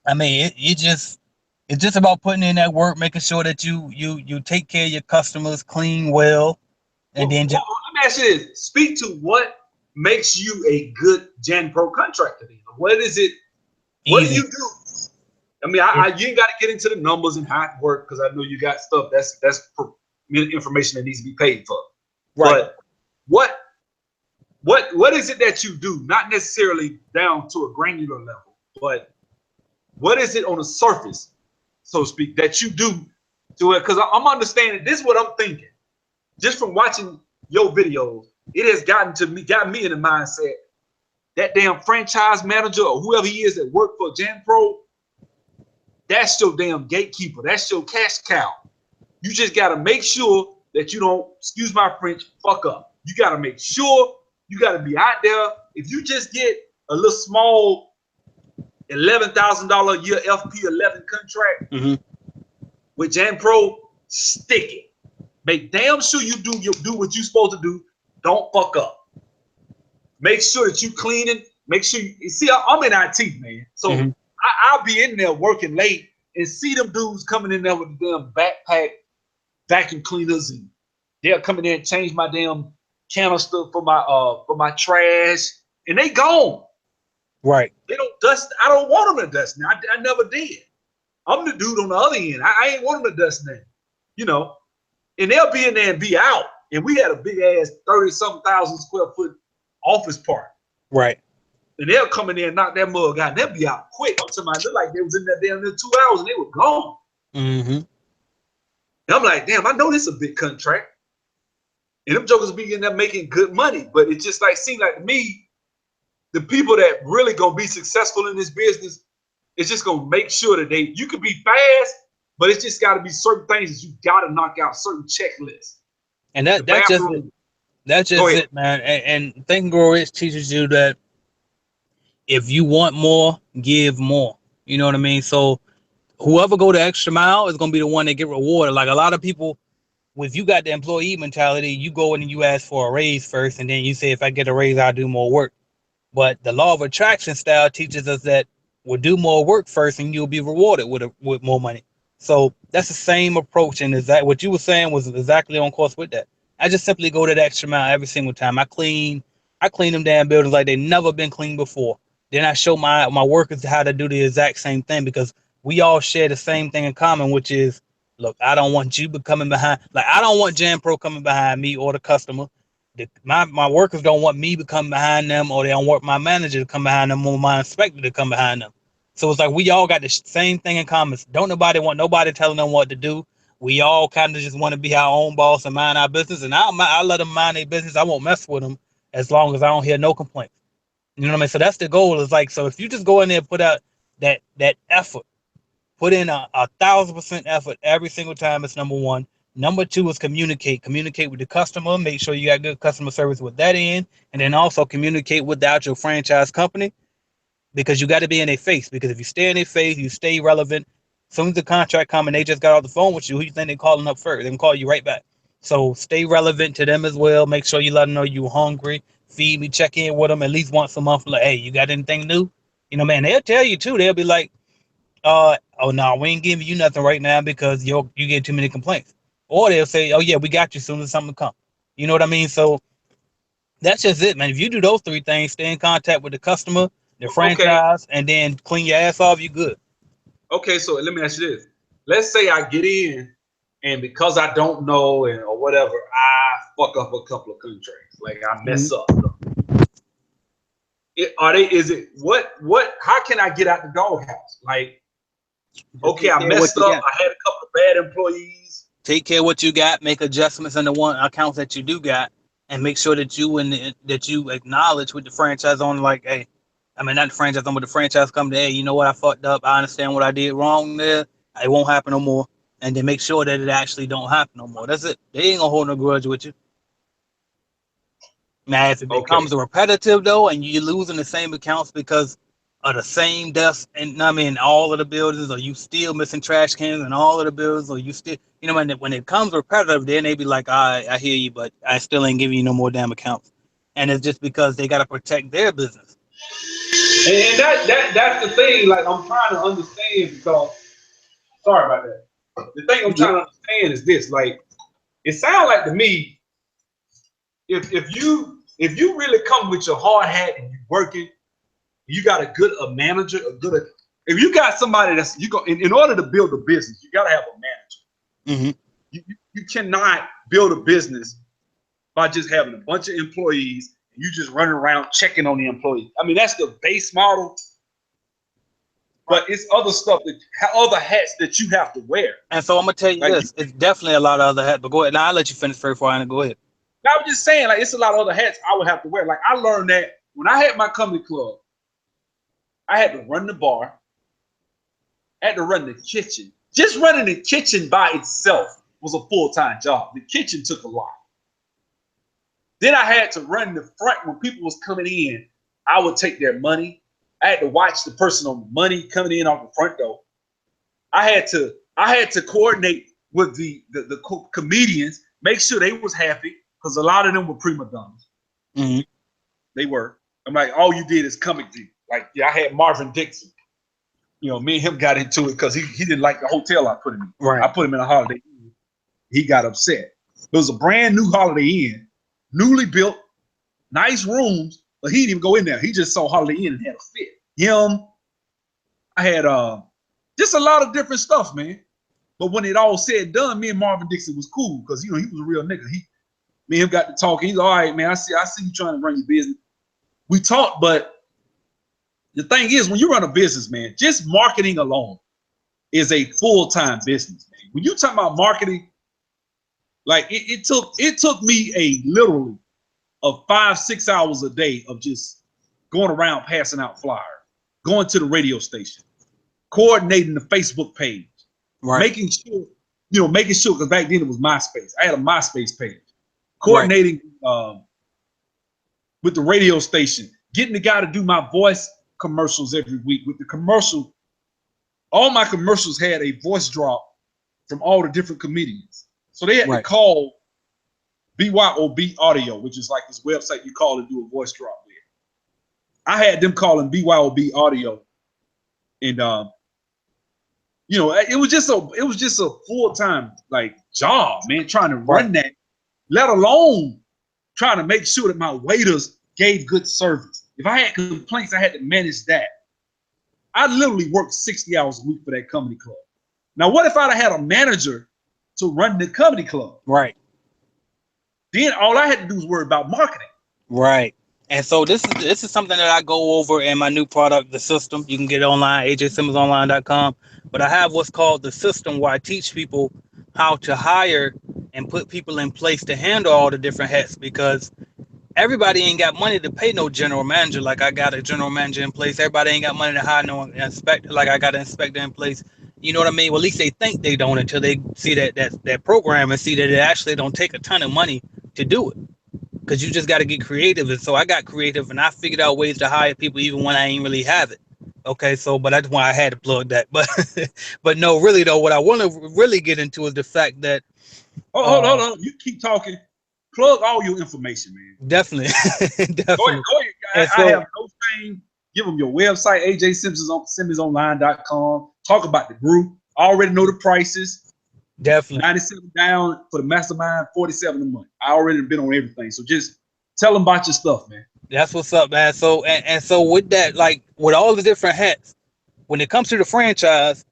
I mean, it's just about putting in that work, making sure that you take care of your customers, clean well, and then just let me ask you this: speak to what makes you a good JanPro contractor. What is it? What do you do? I mean, you ain't got to get into the numbers and how it work because I know you got stuff that's information that needs to be paid for. Right. But what is it that you do? Not necessarily down to a granular level, but what is it on the surface, so to speak, that you do to it? Because I'm understanding this is what I'm thinking. Just from watching your videos, it has got me in the mindset that damn franchise manager or whoever he is that work for JanPro, that's your damn gatekeeper. That's your cash cow. You just got to make sure that you don't, excuse my French, fuck up. You got to make sure you got to be out there. If you just get a little small $11,000 a year FP11 contract with JanPro, stick it. Make damn sure you do what you're supposed to do. Don't fuck up. Make sure that you cleaning. Make sure you see. I'm in IT, man. So I'll be in there working late and see them dudes coming in there with the damn backpack, vacuum cleaners, and they'll come in there and change my damn canister for my trash, and they gone. Right. They don't dust. I don't want them to dust now. I never did. I'm the dude on the other end. I ain't want them to dust now. You know, and they'll be in there and be out. And we had a big ass 30-something thousand square foot office park. Right. And they'll come in there and knock that mug out. And they'll be out quick. I'm talking about, look like they was in there damn near 2 hours and they were gone. And I'm like, damn, I know this is a big contract. And them jokers be in there making good money. But it just like seemed like to me, the people that really gonna be successful in this business, it's just gonna make sure that you can be fast, but it's just gotta be certain things that you gotta knock out, certain checklists. And that's just it, man. And Think and Grow Rich teaches you that if you want more, give more. You know what I mean? So whoever go the extra mile is gonna be the one that get rewarded. Like a lot of people, if you got the employee mentality, you go in and you ask for a raise first, and then you say, if I get a raise, I'll do more work. But the law of attraction style teaches us that we'll do more work first, and you'll be rewarded with more money. So that's the same approach, and that what you were saying was exactly on course with that. I just simply go that extra mile every single time. I clean them damn buildings like they never been cleaned before. Then I show my workers how to do the exact same thing because we all share the same thing in common, which is, look, I don't want you coming behind. Like I don't want JanPro coming behind me or the customer. My workers don't want me to come behind them, or they don't want my manager to come behind them, or my inspector to come behind them. So it's like we all got the same thing in common. Don't nobody want nobody telling them what to do. We all kind of just want to be our own boss and mind our business. And I let them mind their business. I won't mess with them as long as I don't hear no complaints. You know what I mean? So that's the goal. Is like, so if you just go in there and put out that effort, put in a 1,000% effort every single time. It's number one. Number two is communicate with the customer. Make sure you got good customer service with that end. And then also communicate with the actual franchise company, because you got to be in their face. Because if you stay in their face, you stay relevant. As soon as the contract comes and they just got off the phone with you, who you think they're calling up first? They can call you right back. So stay relevant to them as well. Make sure you let them know you're hungry. Feed me, check in with them at least once a month. Like, hey, you got anything new? You know, man, they'll tell you too. They'll be like, oh no, we ain't giving you nothing right now because you get too many complaints. Or they'll say, oh yeah, we got you as soon as something comes. You know what I mean? So that's just it, man. If you do those three things, stay in contact with the customer, the franchise, and then clean your ass off, you good. Okay, so let me ask you this. Let's say I get in, and because I don't know or whatever, I fuck up a couple of contracts. Like I mess up. How can I get out the doghouse? Like, okay, I messed up. I had a couple of bad employees. Take care of what you got, make adjustments in the one accounts that you do got, and make sure that you acknowledge with the franchise owner, like, hey, I mean, not the franchise owner, but the franchise come to, hey, you know what, I fucked up. I understand what I did wrong there. It won't happen no more. And then make sure that it actually don't happen no more. That's it. They ain't gonna hold no grudge with you. Now, if it becomes repetitive though, and you're losing the same accounts because of the same desk, and I mean, all of the buildings, or you still missing trash cans in all of the buildings, or you still, when it comes repetitive, then they be like, I hear you, but I still ain't giving you no more damn accounts. And it's just because they got to protect their business. And that's the thing. Like, I'm trying to understand because, sorry about that. The thing I'm trying to understand is this. Like, it sounds like to me, if you really come with your hard hat and you're working, you got a manager, if you got somebody that's in order to build a business, you got to have a manager. You cannot build a business by just having a bunch of employees and you just running around checking on the employees. I mean, that's the base model. But it's other stuff other hats that you have to wear. And so I'm gonna tell you this: it's definitely a lot of other hats. But go ahead. Now I'll let you finish first before I go ahead. Now, I'm just saying, like, it's a lot of other hats I would have to wear. Like, I learned that when I had my comedy club, I had to run the bar, I had to run the kitchen. Just running the kitchen by itself was a full-time job. The kitchen took a lot. Then I had to run the front when people was coming in. I would take their money. I had to watch the person on the money coming in off the front door. I had to coordinate with the comedians, make sure they was happy, because a lot of them were prima donnas. They were. I'm like, all you did is comic view. Like, yeah, I had Marvin Dixon. Me and him got into it because he didn't like the hotel I put him in. Right. I put him in a Holiday Inn. He got upset. It was a brand new Holiday Inn, newly built, nice rooms, but he didn't even go in there. He just saw Holiday Inn and had a fit. Him, I had just a lot of different stuff, man. But when it all said and done, me and Marvin Dixon was cool because he was a real nigga. Me and him got to talking. He's all right, man. I see you trying to run your business. We talked, but the thing is, when you run a business, man, just marketing alone is a full-time business, man. When you talk about marketing, like it took me literally 5-6 hours a day of just going around passing out flyers, going to the radio station, coordinating the Facebook page, making sure because back then it was MySpace. I had a MySpace page, coordinating with the radio station, getting the guy to do my voice commercials every week. With the commercial, all my commercials had a voice drop from all the different comedians. So they had to call BYOB Audio, which is like this website you call and do a voice drop with. I had them calling BYOB Audio, and it was just a full-time like job, man, trying to run that, let alone trying to make sure that my waiters gave good service. If I had complaints, I had to manage that. I literally worked 60 hours a week for that comedy club. Now, what if I'd had a manager to run the comedy club? Right. Then all I had to do was worry about marketing. Right. And so this is something that I go over in my new product, the system. You can get it online, ajsimmonsonline.com. But I have what's called the system, where I teach people how to hire and put people in place to handle all the different hats, because everybody ain't got money to pay no general manager. Like I got a general manager in place. Everybody ain't got money to hire no inspector. Like I got an inspector in place. You know what I mean? Well, at least they think they don't until they see that program and see that it actually don't take a ton of money to do it. Because you just got to get creative. And so I got creative and I figured out ways to hire people even when I ain't really have it. Okay, so but that's why I had to plug that. But no, really though, what I want to really get into is the fact that hold on. You keep talking. Plug all your information, man. Definitely. Go ahead. I have no shame. Give them your website, ajsimmonsonline.com. Talk about the group. I already know the prices. Definitely. 97 down for the mastermind, 47 a month. I already been on everything. So just tell them about your stuff, man. That's what's up, man. So and so with that, like with all the different hats, when it comes to the franchise,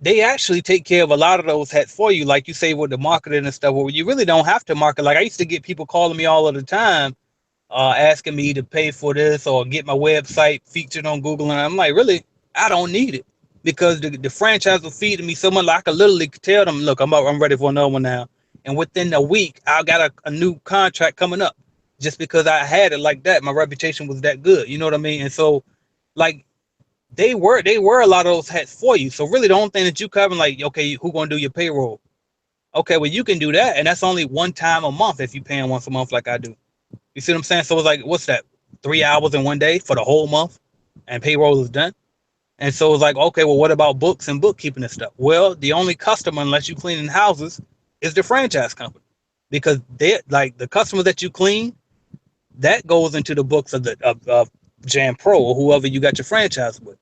they actually take care of a lot of those hats for you, like you say with the marketing and stuff. Where you really don't have to market. Like I used to get people calling me all of the time, asking me to pay for this or get my website featured on Google, and I'm like, really, I don't need it because the franchise was feeding me so much. Like I could literally tell them, look, I'm ready for another one now, and within a week, I got a new contract coming up, just because I had it like that. My reputation was that good, you know what I mean? And so, like they were a lot of those hats for you. So really, the only thing that you cover, like, okay, who gonna do your payroll? Okay, well you can do that, and that's only one time a month if you paying once a month like I do. You see what I'm saying? So it's like, what's that? 3 hours in one day for the whole month, and payroll is done. And so it's like, okay, well, what about books and bookkeeping and stuff? Well, the only customer, unless you cleaning houses, is the franchise company, because they like the customers that you clean, that goes into the books of of JanPro or whoever you got your franchise with.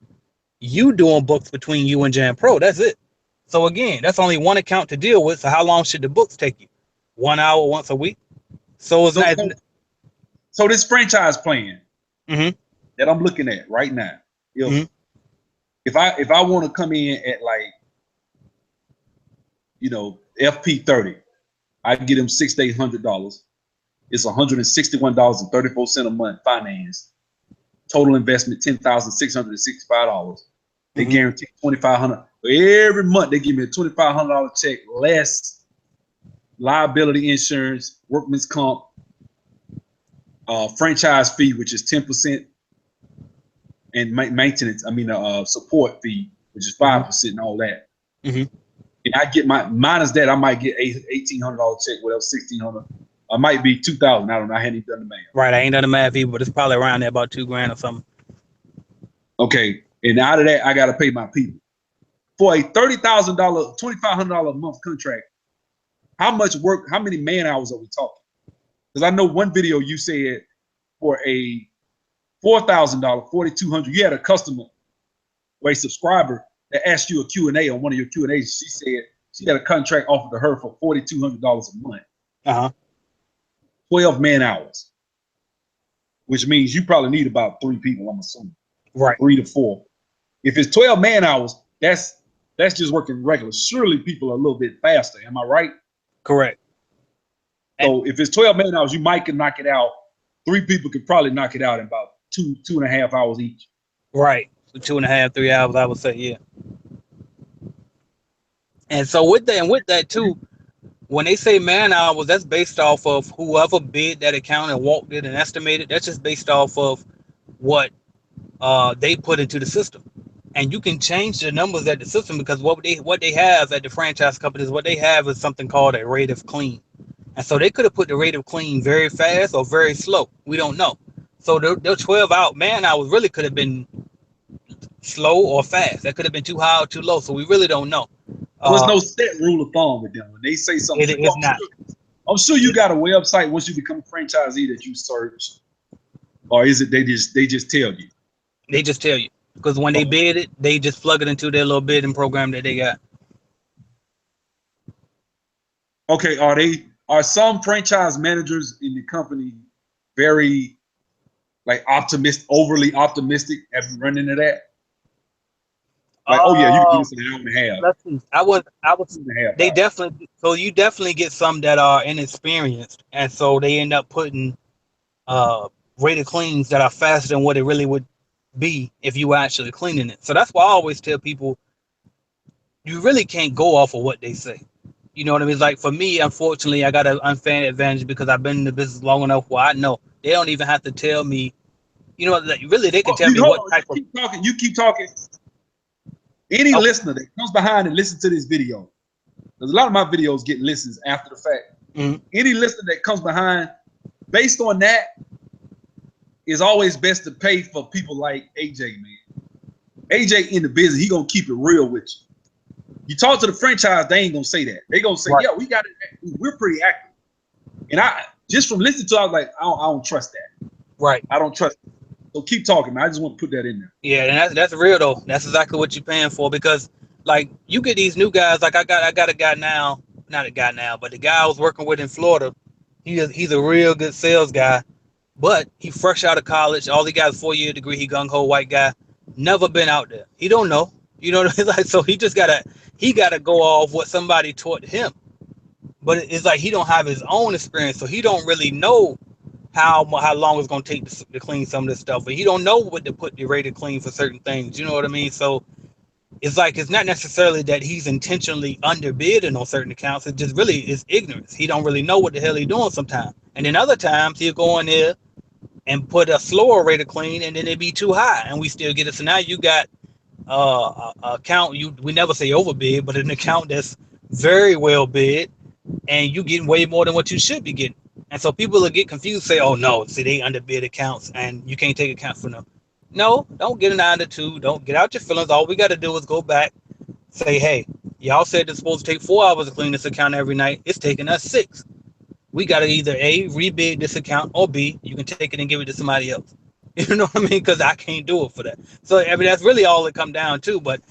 You doing books between you and JanPro. That's it. So again, that's only one account to deal with. So how long should the books take you? 1 hour once a week. So it's So, not. so, so this franchise plan Mm-hmm, that I'm looking at right now, if mm-hmm. if I want to come in at like, FP30, I get them $6,800. It's $161.34 a month finance. Total investment $10,665. They Mm-hmm. guarantee $2,500 every month. They give me a $2,500 check less liability insurance, workman's comp, franchise fee, which is 10%, and maintenance. Support fee, which is 5%, and all that. Mm-hmm. And I get minus that, I might get $1,800 check, whatever, $1,600. I might be $2,000. I don't know. I hadn't even done the math. Right, I ain't done the math either, but it's probably around there about $2,000 or something. Okay, and out of that, I got to pay my people for a $30,000, $2,500 a month contract. How much work? How many man hours are we talking? Because I know one video you said for a $4,000, $4,200, you had a customer or a subscriber that asked you a Q&A on one of your Q&As. She said she had a contract offered to her for $4,200 a month. 12 man hours, which means you probably need about 3 people, I'm assuming. Right. 3 to 4. If it's 12 man hours, that's just working regular. Surely people are a little bit faster. Am I right? Correct. So if it's 12 man hours, you might can knock it out. 3 people could probably knock it out in about 2.5 hours each. Right. So 2.5, 3 hours, I would say, yeah. And so with that too, when they say man hours, that's based off of whoever bid that account and walked it and estimated. That's just based off of what they put into the system. And you can change the numbers at the system, because what they have at the franchise companies, what they have is something called a rate of clean. And so they could have put the rate of clean very fast or very slow. We don't know. So their 12 out man hours really could have been slow or fast. That could have been too high or too low. So we really don't know. There's no set rule of thumb with them. When they say something, It is not. I'm sure you got a website once you become a franchisee that you search, or is it they just tell you? They just tell you, because when they bid it, they just plug it into their little bidding program that they got. Okay, are some franchise managers in the company very overly optimistic? Have you run into that? Like, oh yeah, you can do this in an hour and a half. Let's see. I was. They definitely. So you definitely get some that are inexperienced, and so they end up putting rate of cleans that are faster than what it really would be if you were actually cleaning it. So that's why I always tell people, you really can't go off of what they say. You know what I mean? Like for me, unfortunately, I got an unfair advantage because I've been in the business long enough where I know they don't even have to tell me. You know, like really, they can tell me what type of. You keep talking. Any listener that comes behind and listens to this video, because a lot of my videos get listens after the fact. Mm-hmm. Any listener that comes behind, based on that, it's always best to pay for people like AJ, man. AJ in the business, he gonna keep it real with you. You talk to the franchise, they ain't gonna say that. They gonna say, yeah, we got it. We're pretty active. And I just from listening to it, I was like, I don't trust that. Right. I don't trust it. So keep talking, man. I just want to put that in there. Yeah, and that's real though. That's exactly what you're paying for, because like you get these new guys. Like I got a guy now, not a guy now, but the guy I was working with in Florida. He's a real good sales guy, but he fresh out of college. All he got is 4-year degree. He gung ho white guy, never been out there. He don't know. You know what I mean? Like, so he just gotta go off what somebody taught him. But it's like he don't have his own experience, so he don't really know how long it's gonna take to clean some of this stuff. But he don't know what to put the rate to clean for certain things. You know what I mean? So it's like it's not necessarily that he's intentionally underbidding on certain accounts. It just really is ignorance. He don't really know what the hell he's doing sometimes. And then other times he'll go in there and put a slower rate of clean, and then it'd be too high, and we still get it. So now you got a account we never say overbid, but an account that's very well bid, and you getting way more than what you should be getting. And so people will get confused, say, "Oh no, see they underbid accounts, and you can't take account for them." No, don't get an attitude. Don't get out your feelings. All we got to do is go back, say, "Hey, y'all said it's supposed to take 4 hours to clean this account every night. It's taking us 6. We got to either A, rebid this account, or B, you can take it and give it to somebody else." You know what I mean? Because I can't do it for that. So I mean, that's really all it come down to. But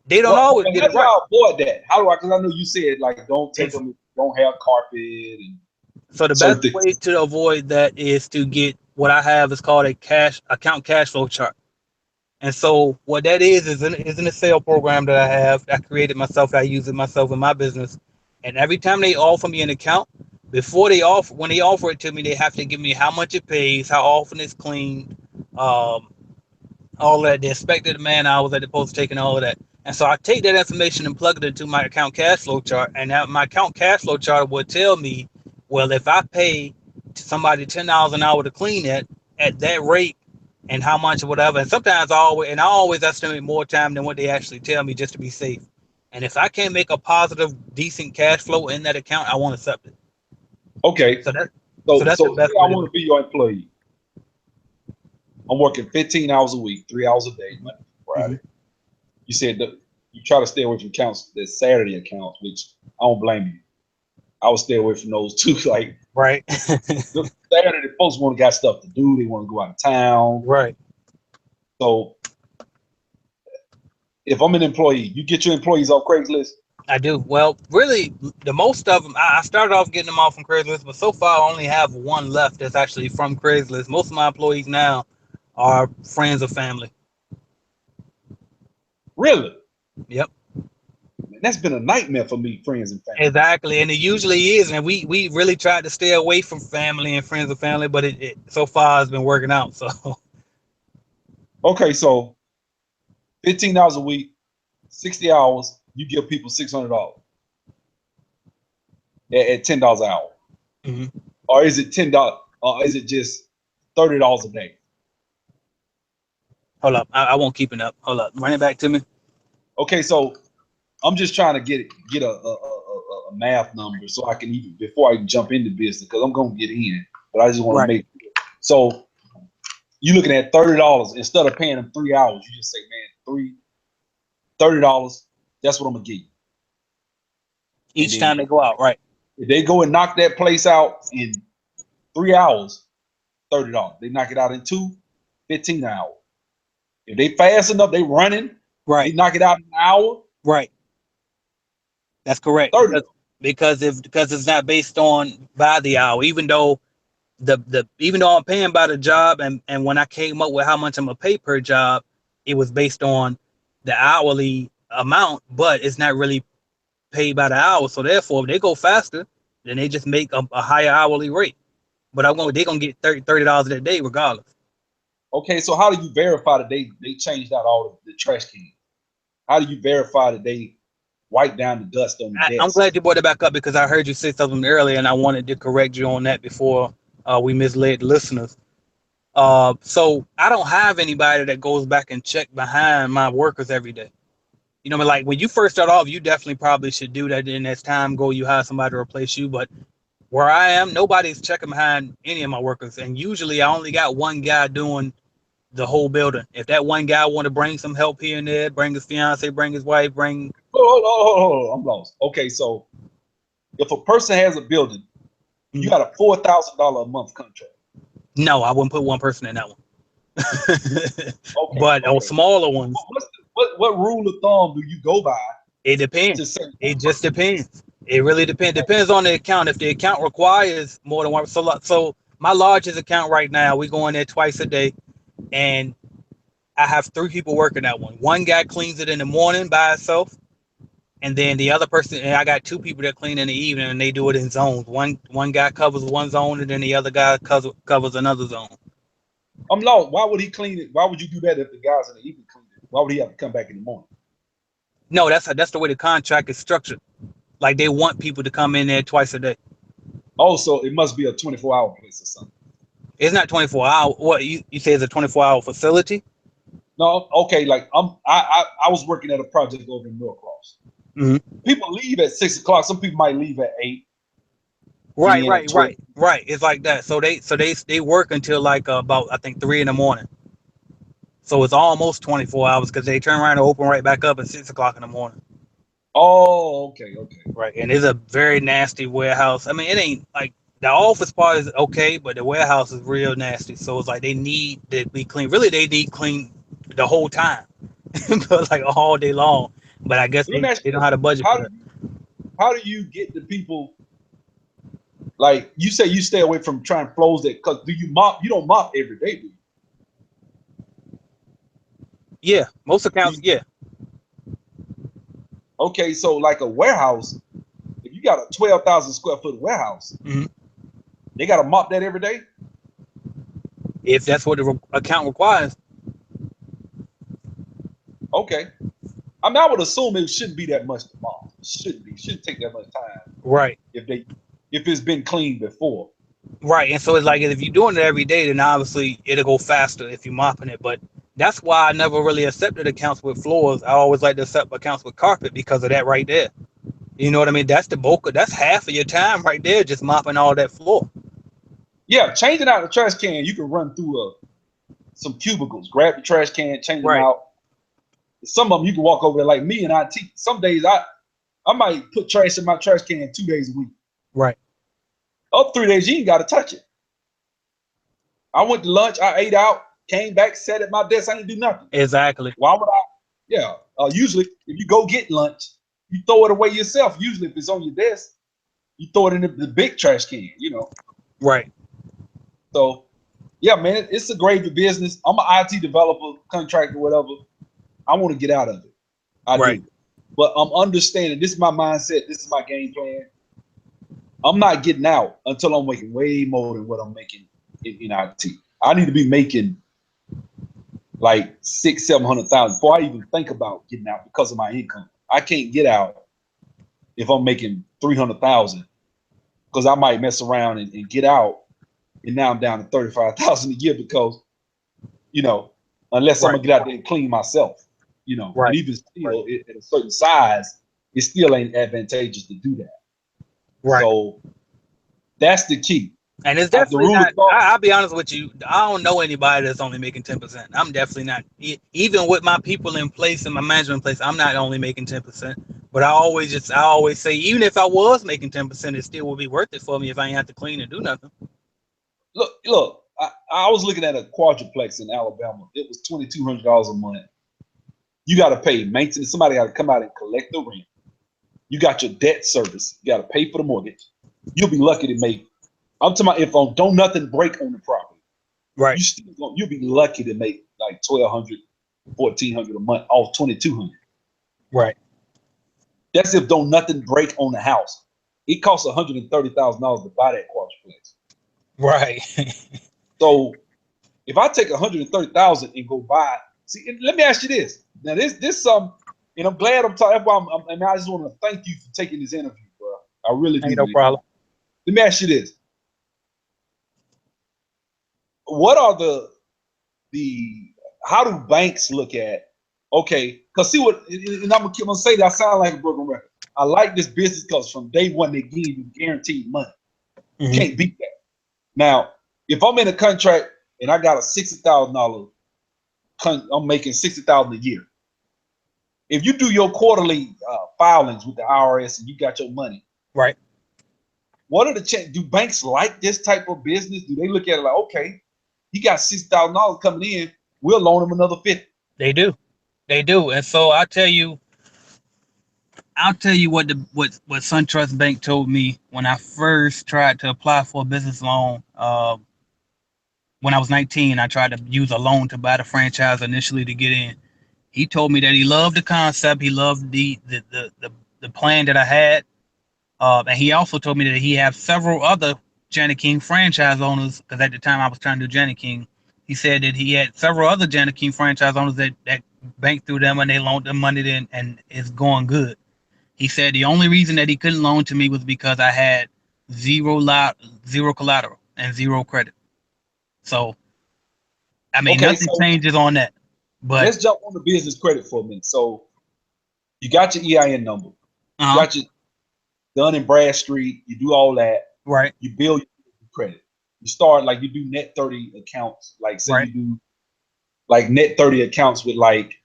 they don't always get it right. How do I avoid that? How do I? Because I know you said like don't take them, don't have carpet. And so the best way to avoid that is to get what I have is called a account cash flow chart. And so what that is in a sale program that I have. I created myself. I use it myself in my business. And every time they offer me an account, when they offer it to me, they have to give me how much it pays, how often it's cleaned, all that, the expected man hours that they're supposed to take, and all of that. And so I take that information and plug it into my account cash flow chart. And now my account cash flow chart will tell me, well, if I pay somebody $10 an hour to clean it at that rate and how much or whatever. And sometimes I always estimate more time than what they actually tell me just to be safe. And if I can't make a positive, decent cash flow in that account, I won't accept it. Okay. So that's the best way I want to be your employee. I'm working 15 hours a week, 3 hours a day, Monday through Friday. Mm-hmm. You said that you try to stay away from accounts, the Saturday accounts, which I don't blame you. I would stay away from those too. Like, right. Saturday, folks want to got stuff to do. They want to go out of town. Right. So if I'm an employee, you get your employees off Craigslist? I do. Well, really, the most of them, I started off getting them off from Craigslist, but so far I only have one left that's actually from Craigslist. Most of my employees now are friends or family. Really? Yep. Man, that's been a nightmare for me, friends and family. Exactly, and it usually is. And we really tried to stay away from family and friends and family, but it so far has been working out. So. Okay, so 15 hours a week, 60 hours. You give people $600 at $10 an hour, mm-hmm. Or is it $10? Or is it just $30 a day? Hold up, I won't keep it up. Hold up, run it back to me. Okay, so I'm just trying to get a math number so I can even before I jump into business because I'm gonna get in, but I just want to make it. So you're looking at $30 instead of paying them 3 hours. You just say, man, $30. That's what I'm gonna give you. Each time they go out, right? If they go and knock that place out in 3 hours, $30. They knock it out in 2, $15 an hour. If they fast enough, they running, right? They knock it out in an hour, right? That's correct. $30. Because it's not based on by the hour, even though even though I'm paying by the job, and when I came up with how much I'm gonna pay per job, it was based on the hourly amount, but it's not really paid by the hour. So therefore, if they go faster, then they just make a higher hourly rate. But they're gonna get $30 a day regardless. Okay, so how do you verify that they changed out all the trash cans? How do you verify that they wipe down the dust on the desk? I'm glad you brought it back up because I heard you say something earlier, and I wanted to correct you on that before we misled the listeners. So I don't have anybody that goes back and check behind my workers every day. You know, like when you first start off, you definitely probably should do that. Then as time go, you hire somebody to replace you. But where I am, nobody's checking behind any of my workers. And usually I only got one guy doing the whole building. If that one guy want to bring some help here and there, bring his fiance, bring his wife, bring... Oh, I'm lost. Okay, so if a person has a building, you got a $4,000 a month contract. No, I wouldn't put one person in that one. But on smaller ones... What rule of thumb do you go by? It depends. It really depends. Depends on the account. If the account requires more than one, so my largest account right now, we go in there twice a day, and I have 3 people working that one. One guy cleans it in the morning by itself, and then the other person, and I got 2 people that clean in the evening, and they do it in zones. One guy covers one zone, and then the other guy covers another zone. I'm lost. Why would he clean it? Why would you do that if the guys in the evening clean it? Why would he have to come back in the morning? No, that's the way the contract is structured. Like they want people to come in there twice a day. Also, it must be a 24-hour place or something. It's not 24 hours. What you say is a 24-hour facility? No, okay. Like I was working at a project over in Norcross. Mm-hmm. People leave at 6 o'clock. Some people might leave at 8. Right. It's like that. So they work until like about I think 3 in the morning. So it's almost 24 hours because they turn around and open right back up at 6 o'clock in the morning. Oh, okay. Right, and it's a very nasty warehouse. I mean, it ain't like the office part is okay, but the warehouse is real nasty. So it's like they need to be clean. Really, they need clean the whole time, but like all day long. But I guess they don't know how to budget for that. How do you get the people? Like you say, you stay away from trying flows that. Cause do you mop? You don't mop every day, do you? Yeah, most accounts. Yeah. Okay, so like a warehouse, if you got a 12,000 square foot warehouse, Mm-hmm. they got to mop that every day. If that's what the account requires. Okay, I mean, I would assume it shouldn't be that much to mop. It shouldn't be. It shouldn't take that much time. Right. If it's been cleaned before. Right, and so it's like if you're doing it every day, then obviously it'll go faster if you're mopping it. But that's why I never really accepted accounts with floors. I always like to accept accounts with carpet because of that right there. You know what I mean? That's the bulk of that's half of your time right there, just mopping all that floor. Yeah, changing out the trash can, you can run through some cubicles, grab the trash can, change them out. Some of them you can walk over there like me and IT. Some days I might put trash in my trash can 2 days a week. Right. Up 3 days, you ain't got to touch it. I went to lunch, I ate out, came back, sat at my desk, I didn't do nothing. Exactly. Why would I? Yeah. Usually, if you go get lunch, you throw it away yourself. Usually, if it's on your desk, you throw it in the big trash can, Right. So, yeah, man, it's a gravy business. I'm an IT developer, contractor, whatever. I want to get out of it. I do. But I'm understanding. This is my mindset. This is my game plan. I'm not getting out until I'm making way more than what I'm making in IT. I need to be making like 600,000-700,000 before I even think about getting out because of my income. I can't get out if I'm making 300,000 because I might mess around and get out, and now I'm down to 35,000 a year because, unless I'm gonna get out there and clean myself, and even still at a certain size, it still ain't advantageous to do that. Right. So that's the key. And it's definitely not. I'll be honest with you. I don't know anybody that's only making 10%. I'm definitely not. Even with my people in place and my management in place, I'm not only making 10%. But I always say, even if I was making 10%, it still would be worth it for me if I ain't have to clean and do nothing. Look. I was looking at a quadruplex in Alabama. It was $2,200 a month. You got to pay maintenance. Somebody got to come out and collect the rent. You got your debt service. You got to pay for the mortgage. You'll be lucky to make. I'm talking about if don't nothing break on the property. Right. You'll be lucky to make like $1,200, $1,400 a month off $2,200. Right. That's if don't nothing break on the house. It costs $130,000 to buy that quadruplex. Right. So if I take $130,000 and go buy, let me ask you this. Now this and I'm glad I'm talking. That's why and I just want to thank you for taking this interview, bro. I really do. Ain't no problem. Let me ask you this. What are how do banks look at, okay, because see what, and I'm gonna say that I sound like a broken record. I like this business because from day one they give you guaranteed money. You can't beat that. Now, if I'm in a contract and I got a $60,000, I'm making $60,000 a year. If you do your quarterly filings with the IRS and you got your money, right? What are the chances? Do banks like this type of business? Do they look at it like, okay, he got $60,000 coming in, we'll loan him another $50,000? They do, and so I'll tell you what SunTrust Bank told me when I first tried to apply for a business loan. when I was 19, I tried to use a loan to buy the franchise initially to get in. He told me that he loved the concept, he loved the plan that I had, and he also told me that he had several other Janet King franchise owners. Because at the time I was trying to do Janet King, he said that he had several other Janet King franchise owners that banked through them and they loaned them money and it's going good. He said the only reason that he couldn't loan to me was because I had zero collateral and zero credit. So I mean, Okay, nothing so changes on that. But let's jump on the business credit for a minute. So you got your EIN number, you uh-huh, got your Dun and Bradstreet, you do all that, right, you build your credit. You start like you do net 30 accounts, like say right, you do like net 30 accounts with like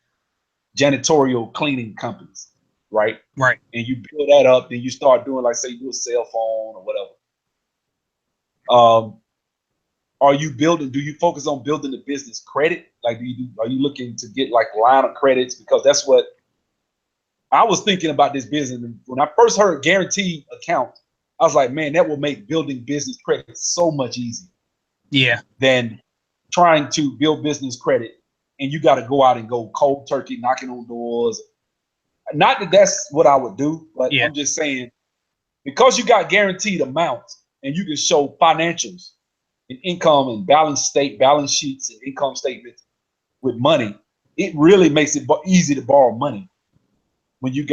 janitorial cleaning companies, right? right. And you build that up, then you start doing like say you do a cell phone or whatever. Um, are you building? Do you focus on building the business credit? Like, are you looking to get like line of credits? Because that's what I was thinking about this business. When I first heard guaranteed account, I was like, man, that will make building business credit so much easier Yeah, than trying to build business credit and you got to go out and go cold turkey, knocking on doors. Not that that's what I would do, but yeah. I'm just saying because you got guaranteed amounts and you can show financials and income and balance sheets and income statements with money, it really makes it easy to borrow money when you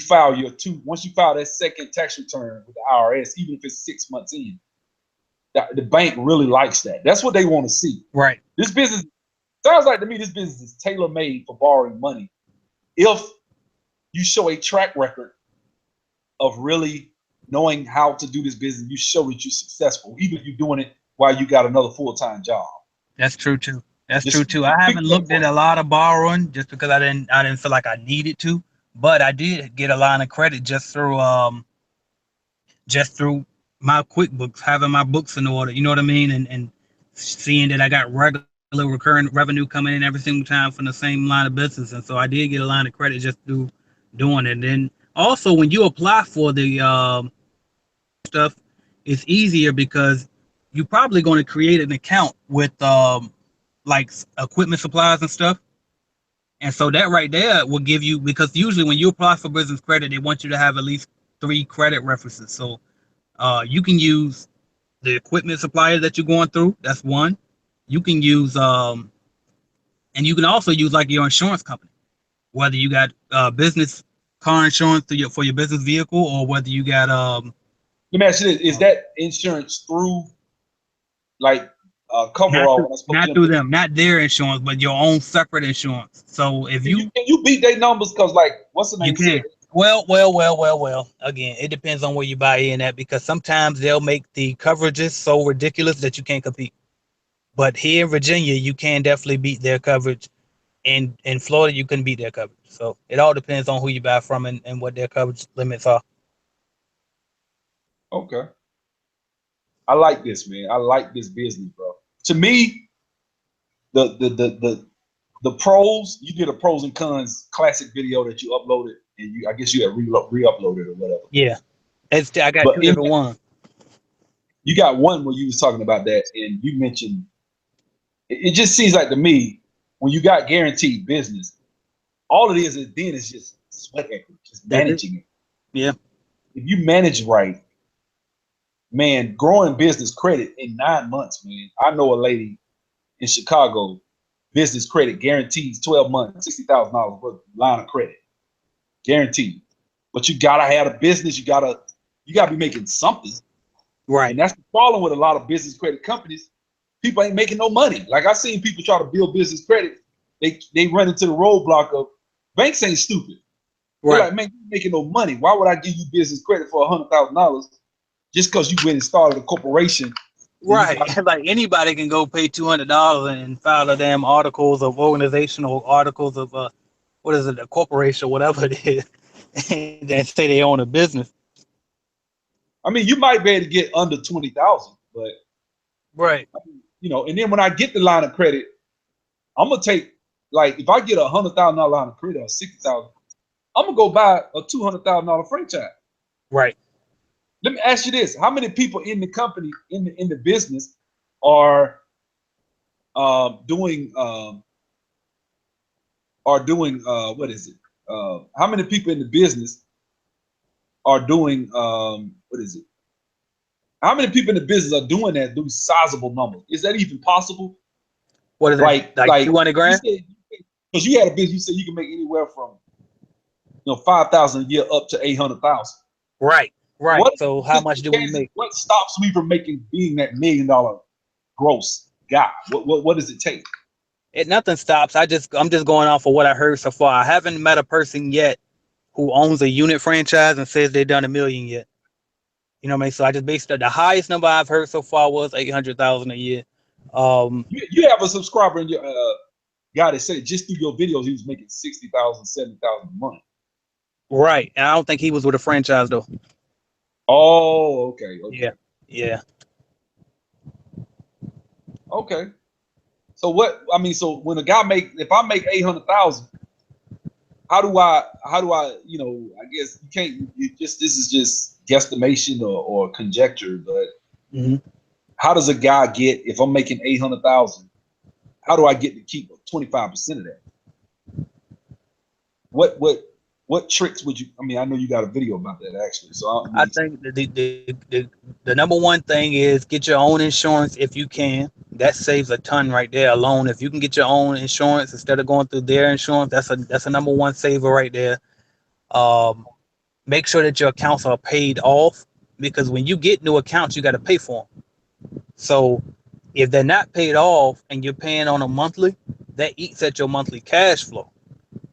file your once you file that second tax return with the IRS, even if it's 6 months in, the bank really likes that. That's what they want to see. Right. This business sounds like to me this business is tailor made for borrowing money. If you show a track record of really knowing how to do this business, you show that you're successful, even if you're doing it while you got another full-time job. That's true too. That's true Just too. I speak haven't to that looked for at me. a lot of borrowing just because I didn't feel like I needed to. But I did get a line of credit just through my QuickBooks, having my books in order. You know what I mean? And seeing that I got regular recurring revenue coming in every single time from the same line of business. And so I did get a line of credit just through doing it. And then also when you apply for the stuff, it's easier because you're probably going to create an account with like equipment supplies and stuff. And so that right there will give you, because usually when you apply for business credit, they want you to have at least 3 credit references. So you can use the equipment supplier that you're going through. That's one. You can use and you can also use like your insurance company, whether you got business car insurance for your business vehicle, or whether you got Let me ask you this: is that insurance through like coverall when I spoke to not them? through them, not their insurance, but your own separate insurance. So if Can you beat their numbers? Because like what's the you name said? can. Well. Again, it depends on where you buy in at, because sometimes they'll make the coverages so ridiculous that you can't compete. But here in Virginia, you can definitely beat their coverage. In Florida, you couldn't beat their coverage. So it all depends on who you buy from and what their coverage limits are. Okay, I like this, man. I like this business, bro. To me, the pros, you did a pros and cons classic video that you uploaded, and I guess you had re-uploaded or whatever. Yeah, I got But two different ones. you got one where you was talking about that, and you mentioned it just seems like to me when you got guaranteed business, all it is then is just sweat equity, just That's it. managing it. Yeah. If you manage right, man, growing business credit in 9 months, man. I know a lady in Chicago, business credit guarantees 12 months, $60,000 worth of line of credit, guaranteed. But you gotta have a business. You gotta be making something, and Right. that's the problem with a lot of business credit companies. People ain't making no money. Like I seen people try to build business credit, they run into the roadblock of banks ain't stupid. They're Right. like, man, you're making no money. Why would I give you business credit for $100,000 just because you went and started a corporation? And you Right. got Like anybody can go pay $200 and file a damn articles of organizational articles of what is it, a corporation or whatever it is, and then say they own a business. I mean, you might be able to get under 20,000, but Right. and then when I get the line of credit, I'm gonna take like if I get $100,000 line of credit or 60,000, I'm gonna go buy a $200,000 franchise. Right. Let me ask you this: how many people in the company in the business are doing are doing what is it? How many people in the business are doing what is it? How many people in the business are doing that, doing sizable numbers? Is that even possible? What is it? Like 200 grand? Because you had a business, you said you can make anywhere from 5,000 a year up to 800,000. Right. So how much do we make? What stops me from being that $1 million gross guy? What does it take? Nothing stops. I'm just going off of what I heard so far. I haven't met a person yet who owns a unit franchise and says they've done $1 million yet. You know what I mean? So I just based it. The highest number I've heard so far was 800,000 a year. You have a subscriber in your guy that said just through your videos he was making 60,000, 70,000 a month. Right, and I don't think he was with a franchise though. Oh, okay. Yeah. Okay. So so when a guy if I make 800,000, how do I, I guess you can't, this is just guesstimation or conjecture, but how does a guy get, if I'm making 800,000, how do I get to keep 25% of that? What tricks would you, I know you got a video about that actually. So I think the number one thing is get your own insurance if you can. That saves a ton right there alone. If you can get your own insurance instead of going through their insurance, that's a number one saver right there. Make sure that your accounts are paid off, because when you get new accounts, you got to pay for them. So if they're not paid off and you're paying on a monthly, that eats at your monthly cash flow.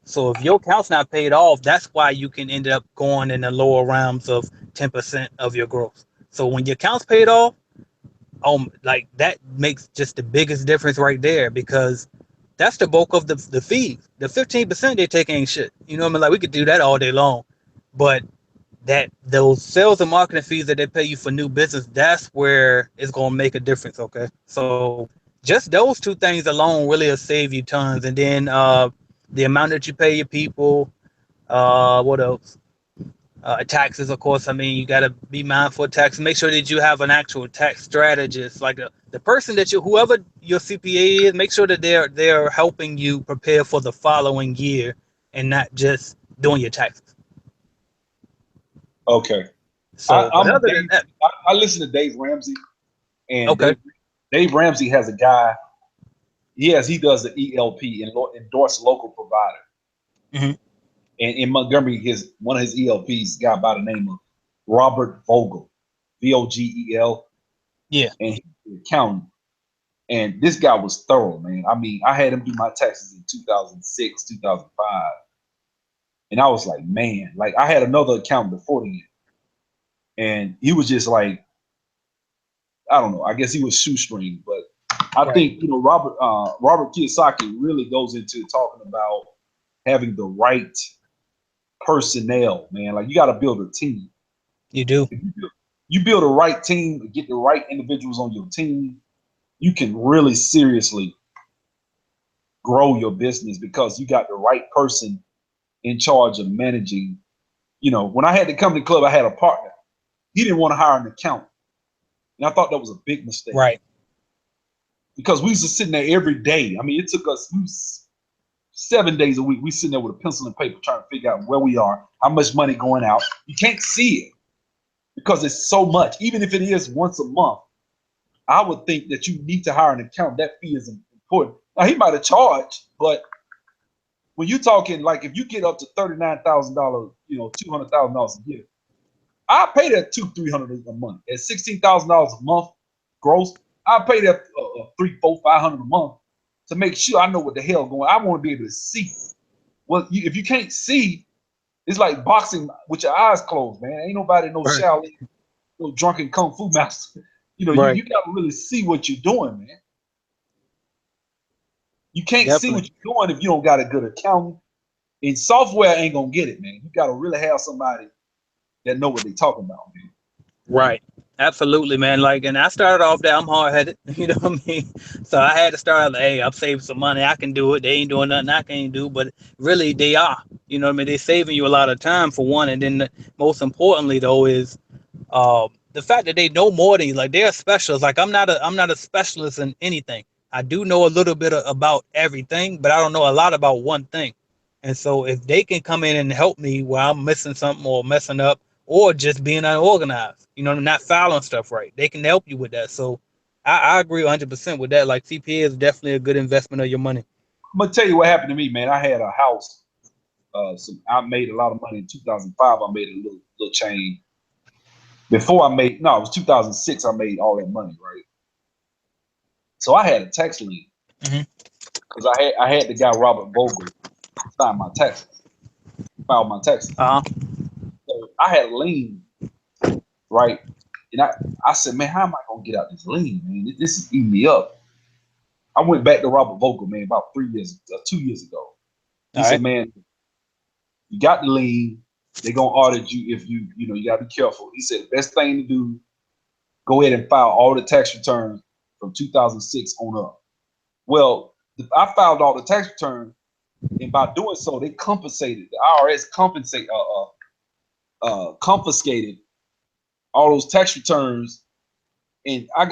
So if your account's not paid off, that's why you can end up going in the lower realms of 10% of your growth. So when your account's paid off, like that makes just the biggest difference right there, because that's the bulk of the fees. The 15% they take ain't shit. You know what I mean? Like we could do that all day long, but those sales and marketing fees that they pay you for new business, that's where it's gonna make a difference. Okay, so just those two things alone really will save you tons, and then the amount that you pay your people. What else? Taxes, of course. I mean, you got to be mindful of taxes. Make sure that you have an actual tax strategist, like the person that whoever your CPA is. Make sure that they're helping you prepare for the following year and not just doing your taxes. Okay. So, but other than that, I listen to Dave Ramsey, and okay. Dave Ramsey has a guy. He does the ELP, endorsed local provider. Mm-hmm. And in Montgomery, one of his ELPs, guy by the name of Robert Vogel, Vogel. Yeah. And he's an accountant. And this guy was thorough, man. I mean, I had him do my taxes in 2006, 2005. And I was like, man, like I had another accountant before then. And he was just like, I don't know, I guess he was shoestring, but I think, Robert Kiyosaki really goes into talking about having the right personnel, man. Like you got to build a team. You do. If you build a right team, get the right individuals on your team, you can really seriously grow your business because you got the right person in charge of managing. When I had the company club, I had a partner. He didn't want to hire an accountant. And I thought that was a big mistake. Right. Because we was just sitting there every day. I mean, it took us 7 days a week. We sitting there with a pencil and paper trying to figure out where we are, how much money going out. You can't see it because it's so much. Even if it is once a month, I would think that you need to hire an accountant. That fee is important. Now, he might have charged, but when you're talking, like if you get up to $39,000, $200,000 a year, I pay that $200-300 a month. At $16,000 a month gross, I pay that $300, $400, $500 a month to make sure I know what the hell going on. I want to be able to see. Well, if you can't see, it's like boxing with your eyes closed, man. Ain't nobody Shaolin, no drunken kung fu master. You got to really see what you're doing, man. You can't see what you're doing if you don't got a good accountant. And software ain't gonna get it, man. You got to really have somebody that know what they're talking about, man. Right. Absolutely, man. Like, and I started off there, I'm hard-headed, you know what I mean? So I had to start like, hey, I'm saving some money. I can do it. They ain't doing nothing I can't do, but really they are, you know what I mean? They're saving you a lot of time for one. And then most importantly though is the fact that they know more than you. Like they're specialists. Like I'm not a specialist in anything. I do know a little bit about everything, but I don't know a lot about one thing. And so if they can come in and help me while I'm missing something or messing up or just being unorganized, not filing stuff right, they can help you with that. So I agree 100% with that. Like CPA is definitely a good investment of your money. I'm gonna tell you what happened to me, man. I had a house. I made a lot of money in 2005. I made a little change. Before I made, no, it was 2006. I made all that money, right? So I had a tax lien Mm-hmm. because I had the guy Robert Vogel sign my taxes, file my taxes. Uh-huh. So I had a lien, right? And I said, man, how am I gonna get out this lien, man? This is eating me up. I went back to Robert Vogel, man, about 2 years ago. He All said, right. man, you got the lien. They're gonna audit you if you gotta be careful. He said the best thing to do, go ahead and file all the tax returns from 2006 on up. Well, I filed all the tax returns, and by doing so, they compensated the IRS confiscated all those tax returns, and I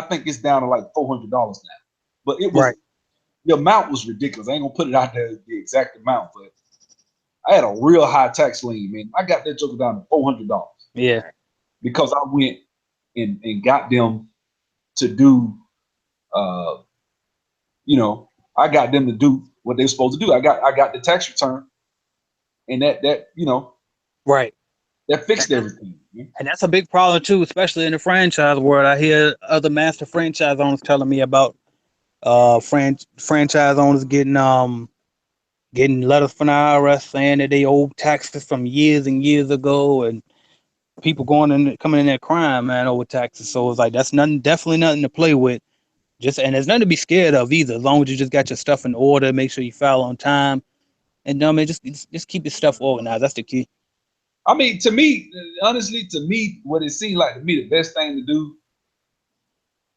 think it's down to like $400 now. But Right. the amount was ridiculous. I ain't gonna put it out there the exact amount, but I had a real high tax lien, man. I got that joker down to $400 Yeah. because I went and got them to do, uh, I got them to do what they're supposed to do. I got the tax return, and that Right. that fixed everything. Man. And that's a big problem too, especially in the franchise world. I hear other master franchise owners telling me about franchise owners getting letters from the IRS saying that they owe taxes from years and years ago, and people coming in there crying, man, over taxes. So it's like that's definitely nothing to play with. And there's nothing to be scared of either. As long as you just got your stuff in order, make sure you file on time, and I mean, just keep your stuff organized. That's the key. I mean, to me, honestly, what it seemed like to me, the best thing to do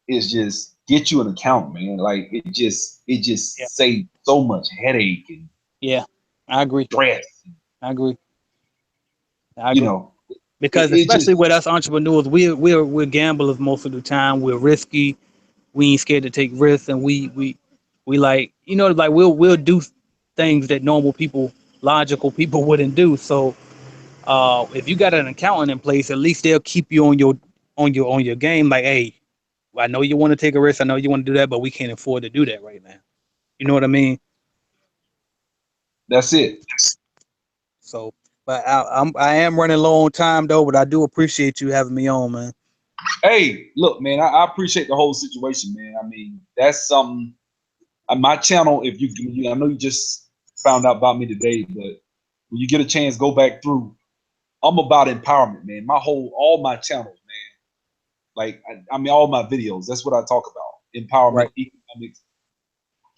is just get you an accountant, man. Like it just Yeah. saves so much headache and Yeah, I agree. stress. I agree. I You agree. know, Because it just especially with us entrepreneurs, we're gamblers most of the time. We're risky. We ain't scared to take risks, and we like like we'll do things that normal people, logical people wouldn't do. So if you got an accountant in place, at least they'll keep you on your game. Like, hey, I know you want to take a risk. I know you want to do that, but we can't afford to do that right now. You know what I mean? that's it. So, but I am running low on time though. But I do appreciate you having me on, man. Hey, look, man, I appreciate the whole situation, man. I mean, that's something. My channel, if I know you just found out about me today, but when you get a chance, go back through. I'm about empowerment, man. All my channels, man. Like, I mean, all my videos. That's what I talk about. Empowerment, Right. economics.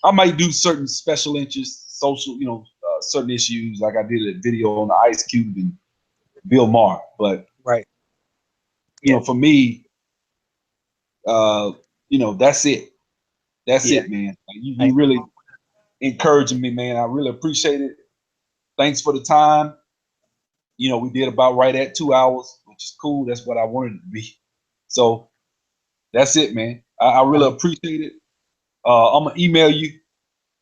I might do certain special interests, social, certain issues. Like I did a video on the Ice Cube and Bill Maher. But Right. Yeah. for me, that's it. That's Yeah. it, man. Like, you Ain't really encouraging me, man. I really appreciate it. Thanks for the time. We did about right at 2 hours, which is cool. That's what I wanted it to be. So that's it, man. I really appreciate it. I'm gonna email you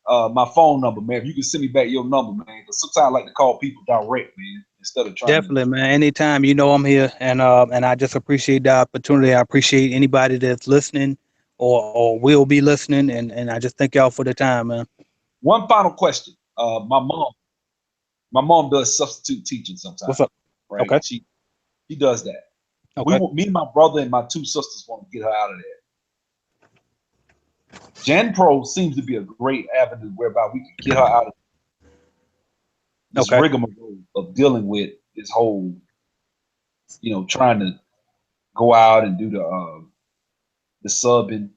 my phone number, man. If you can send me back your number, man. Because sometimes I like to call people direct, man, instead of trying to. Definitely, man. Anytime, I'm here, and I just appreciate the opportunity. I appreciate anybody that's listening or will be listening, and I just thank y'all for the time, man. One final question. My mom does substitute teaching sometimes, What's up? right? Okay. She does that. Okay. Me and my brother and my two sisters want to get her out of there. JanPro seems to be a great avenue whereby we can get her out of this Okay. rigmarole of dealing with this whole, trying to go out and do the subbing.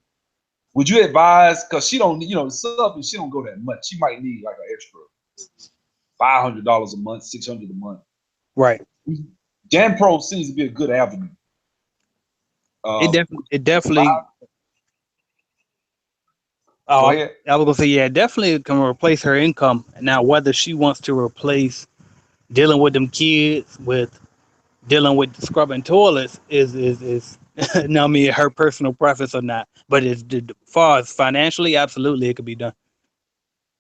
Would you advise? Because she don't, the subbing, she don't go that much. She might need like an extra $500 a month, $600 a month. Right. JanPro seems to be a good avenue. It definitely. Go Oh, ahead. I was gonna say, yeah, definitely can replace her income. Now, whether she wants to replace dealing with them kids with dealing with scrubbing toilets is No, I mean her personal preference or not. But as far as financially, absolutely, it could be done.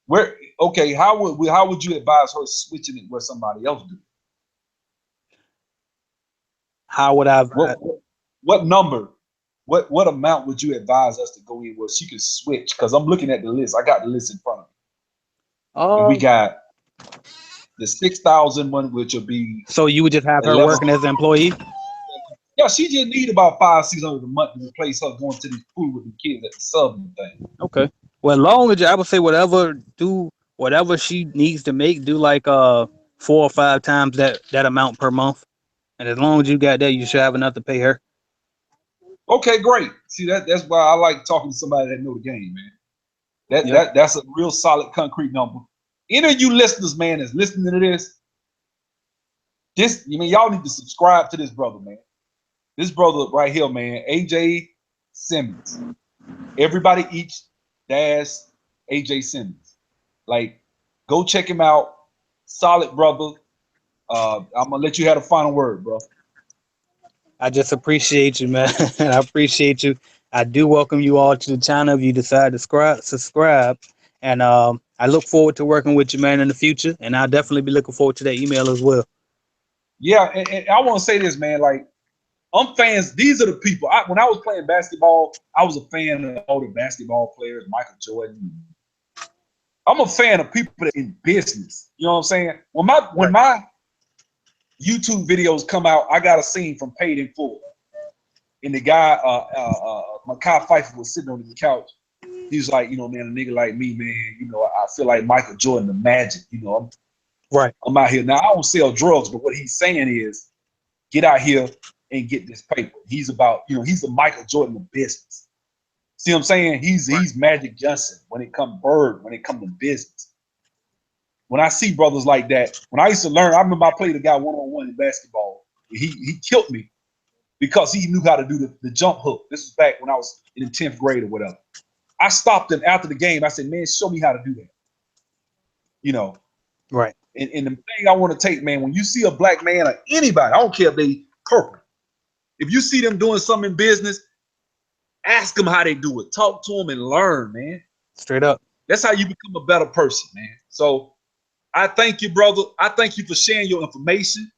Where okay, how would you advise her switching it where somebody else do? How would I? What number? What amount would you advise us to go in where she could switch? Because I'm looking at the list. I got the list in front of me, and we Oh, got the 6,000 one, which will be so you would just have her 11. working as an employee? Yeah, she just need about 500-600 a month to replace her going to the pool with the kids at the southern thing. Okay. Well, as long as I would say whatever she needs to make, do like 4 or 5 times that amount per month. And as long as you got that, you should have enough to pay her. Okay, great. See that's why I like talking to somebody that know the game, man. That's a real solid concrete number. Any of you listeners, man, that's listening to this, y'all need to subscribe to this brother, man. This brother right here, man, AJ Simmons. Everybody eats dash AJ Simmons. Like, go check him out. Solid brother. I'm gonna let you have the final word, bro. I just appreciate you, man. I appreciate you. I do welcome you all to the channel if you decide to subscribe. And I look forward to working with you, man, in the future. And I'll definitely be looking forward to that email as well. Yeah, and I want to say this, man. Like, I'm fans. These are the people. When I was playing basketball, I was a fan of all the basketball players, Michael Jordan. I'm a fan of people that in business. You know what I'm saying? When my YouTube videos come out, I got a scene from Paid in Full, and the guy, Mekhi Phifer, was sitting on the couch. He was like, man, a nigga like me, man, I feel like Michael Jordan, the Magic. I'm out here now. I don't sell drugs, but what he's saying is, get out here and get this paper. He's about, he's the Michael Jordan of business. See what I'm saying? He's Magic Johnson when it comes to business. When I see brothers like that, when I used to learn, I remember I played a guy one-on-one in basketball. He killed me because he knew how to do the jump hook. This was back when I was in the 10th grade or whatever. I stopped him after the game. I said, man, show me how to do that. Right. And the thing I want to take, man, when you see a black man or anybody, I don't care if they purple, if you see them doing something in business, ask them how they do it. Talk to them and learn, man. Straight up. That's how you become a better person, man. So I thank you, brother. I thank you for sharing your information.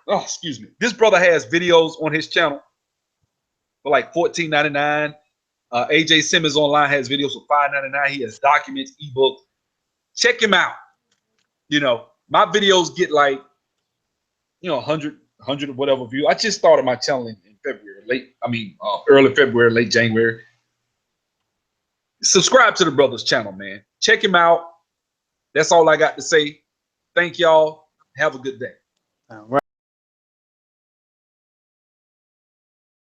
Oh, excuse me. This brother has videos on his channel for like $14.99. AJ Simmons online has videos for $5.99. He has documents, ebooks. Check him out. My videos get like, 100 or whatever views. I just started my channel in February, early February, late January. Subscribe to the brother's channel, man. Check him out. That's all I got to say. Thank y'all. Have a good day. All right.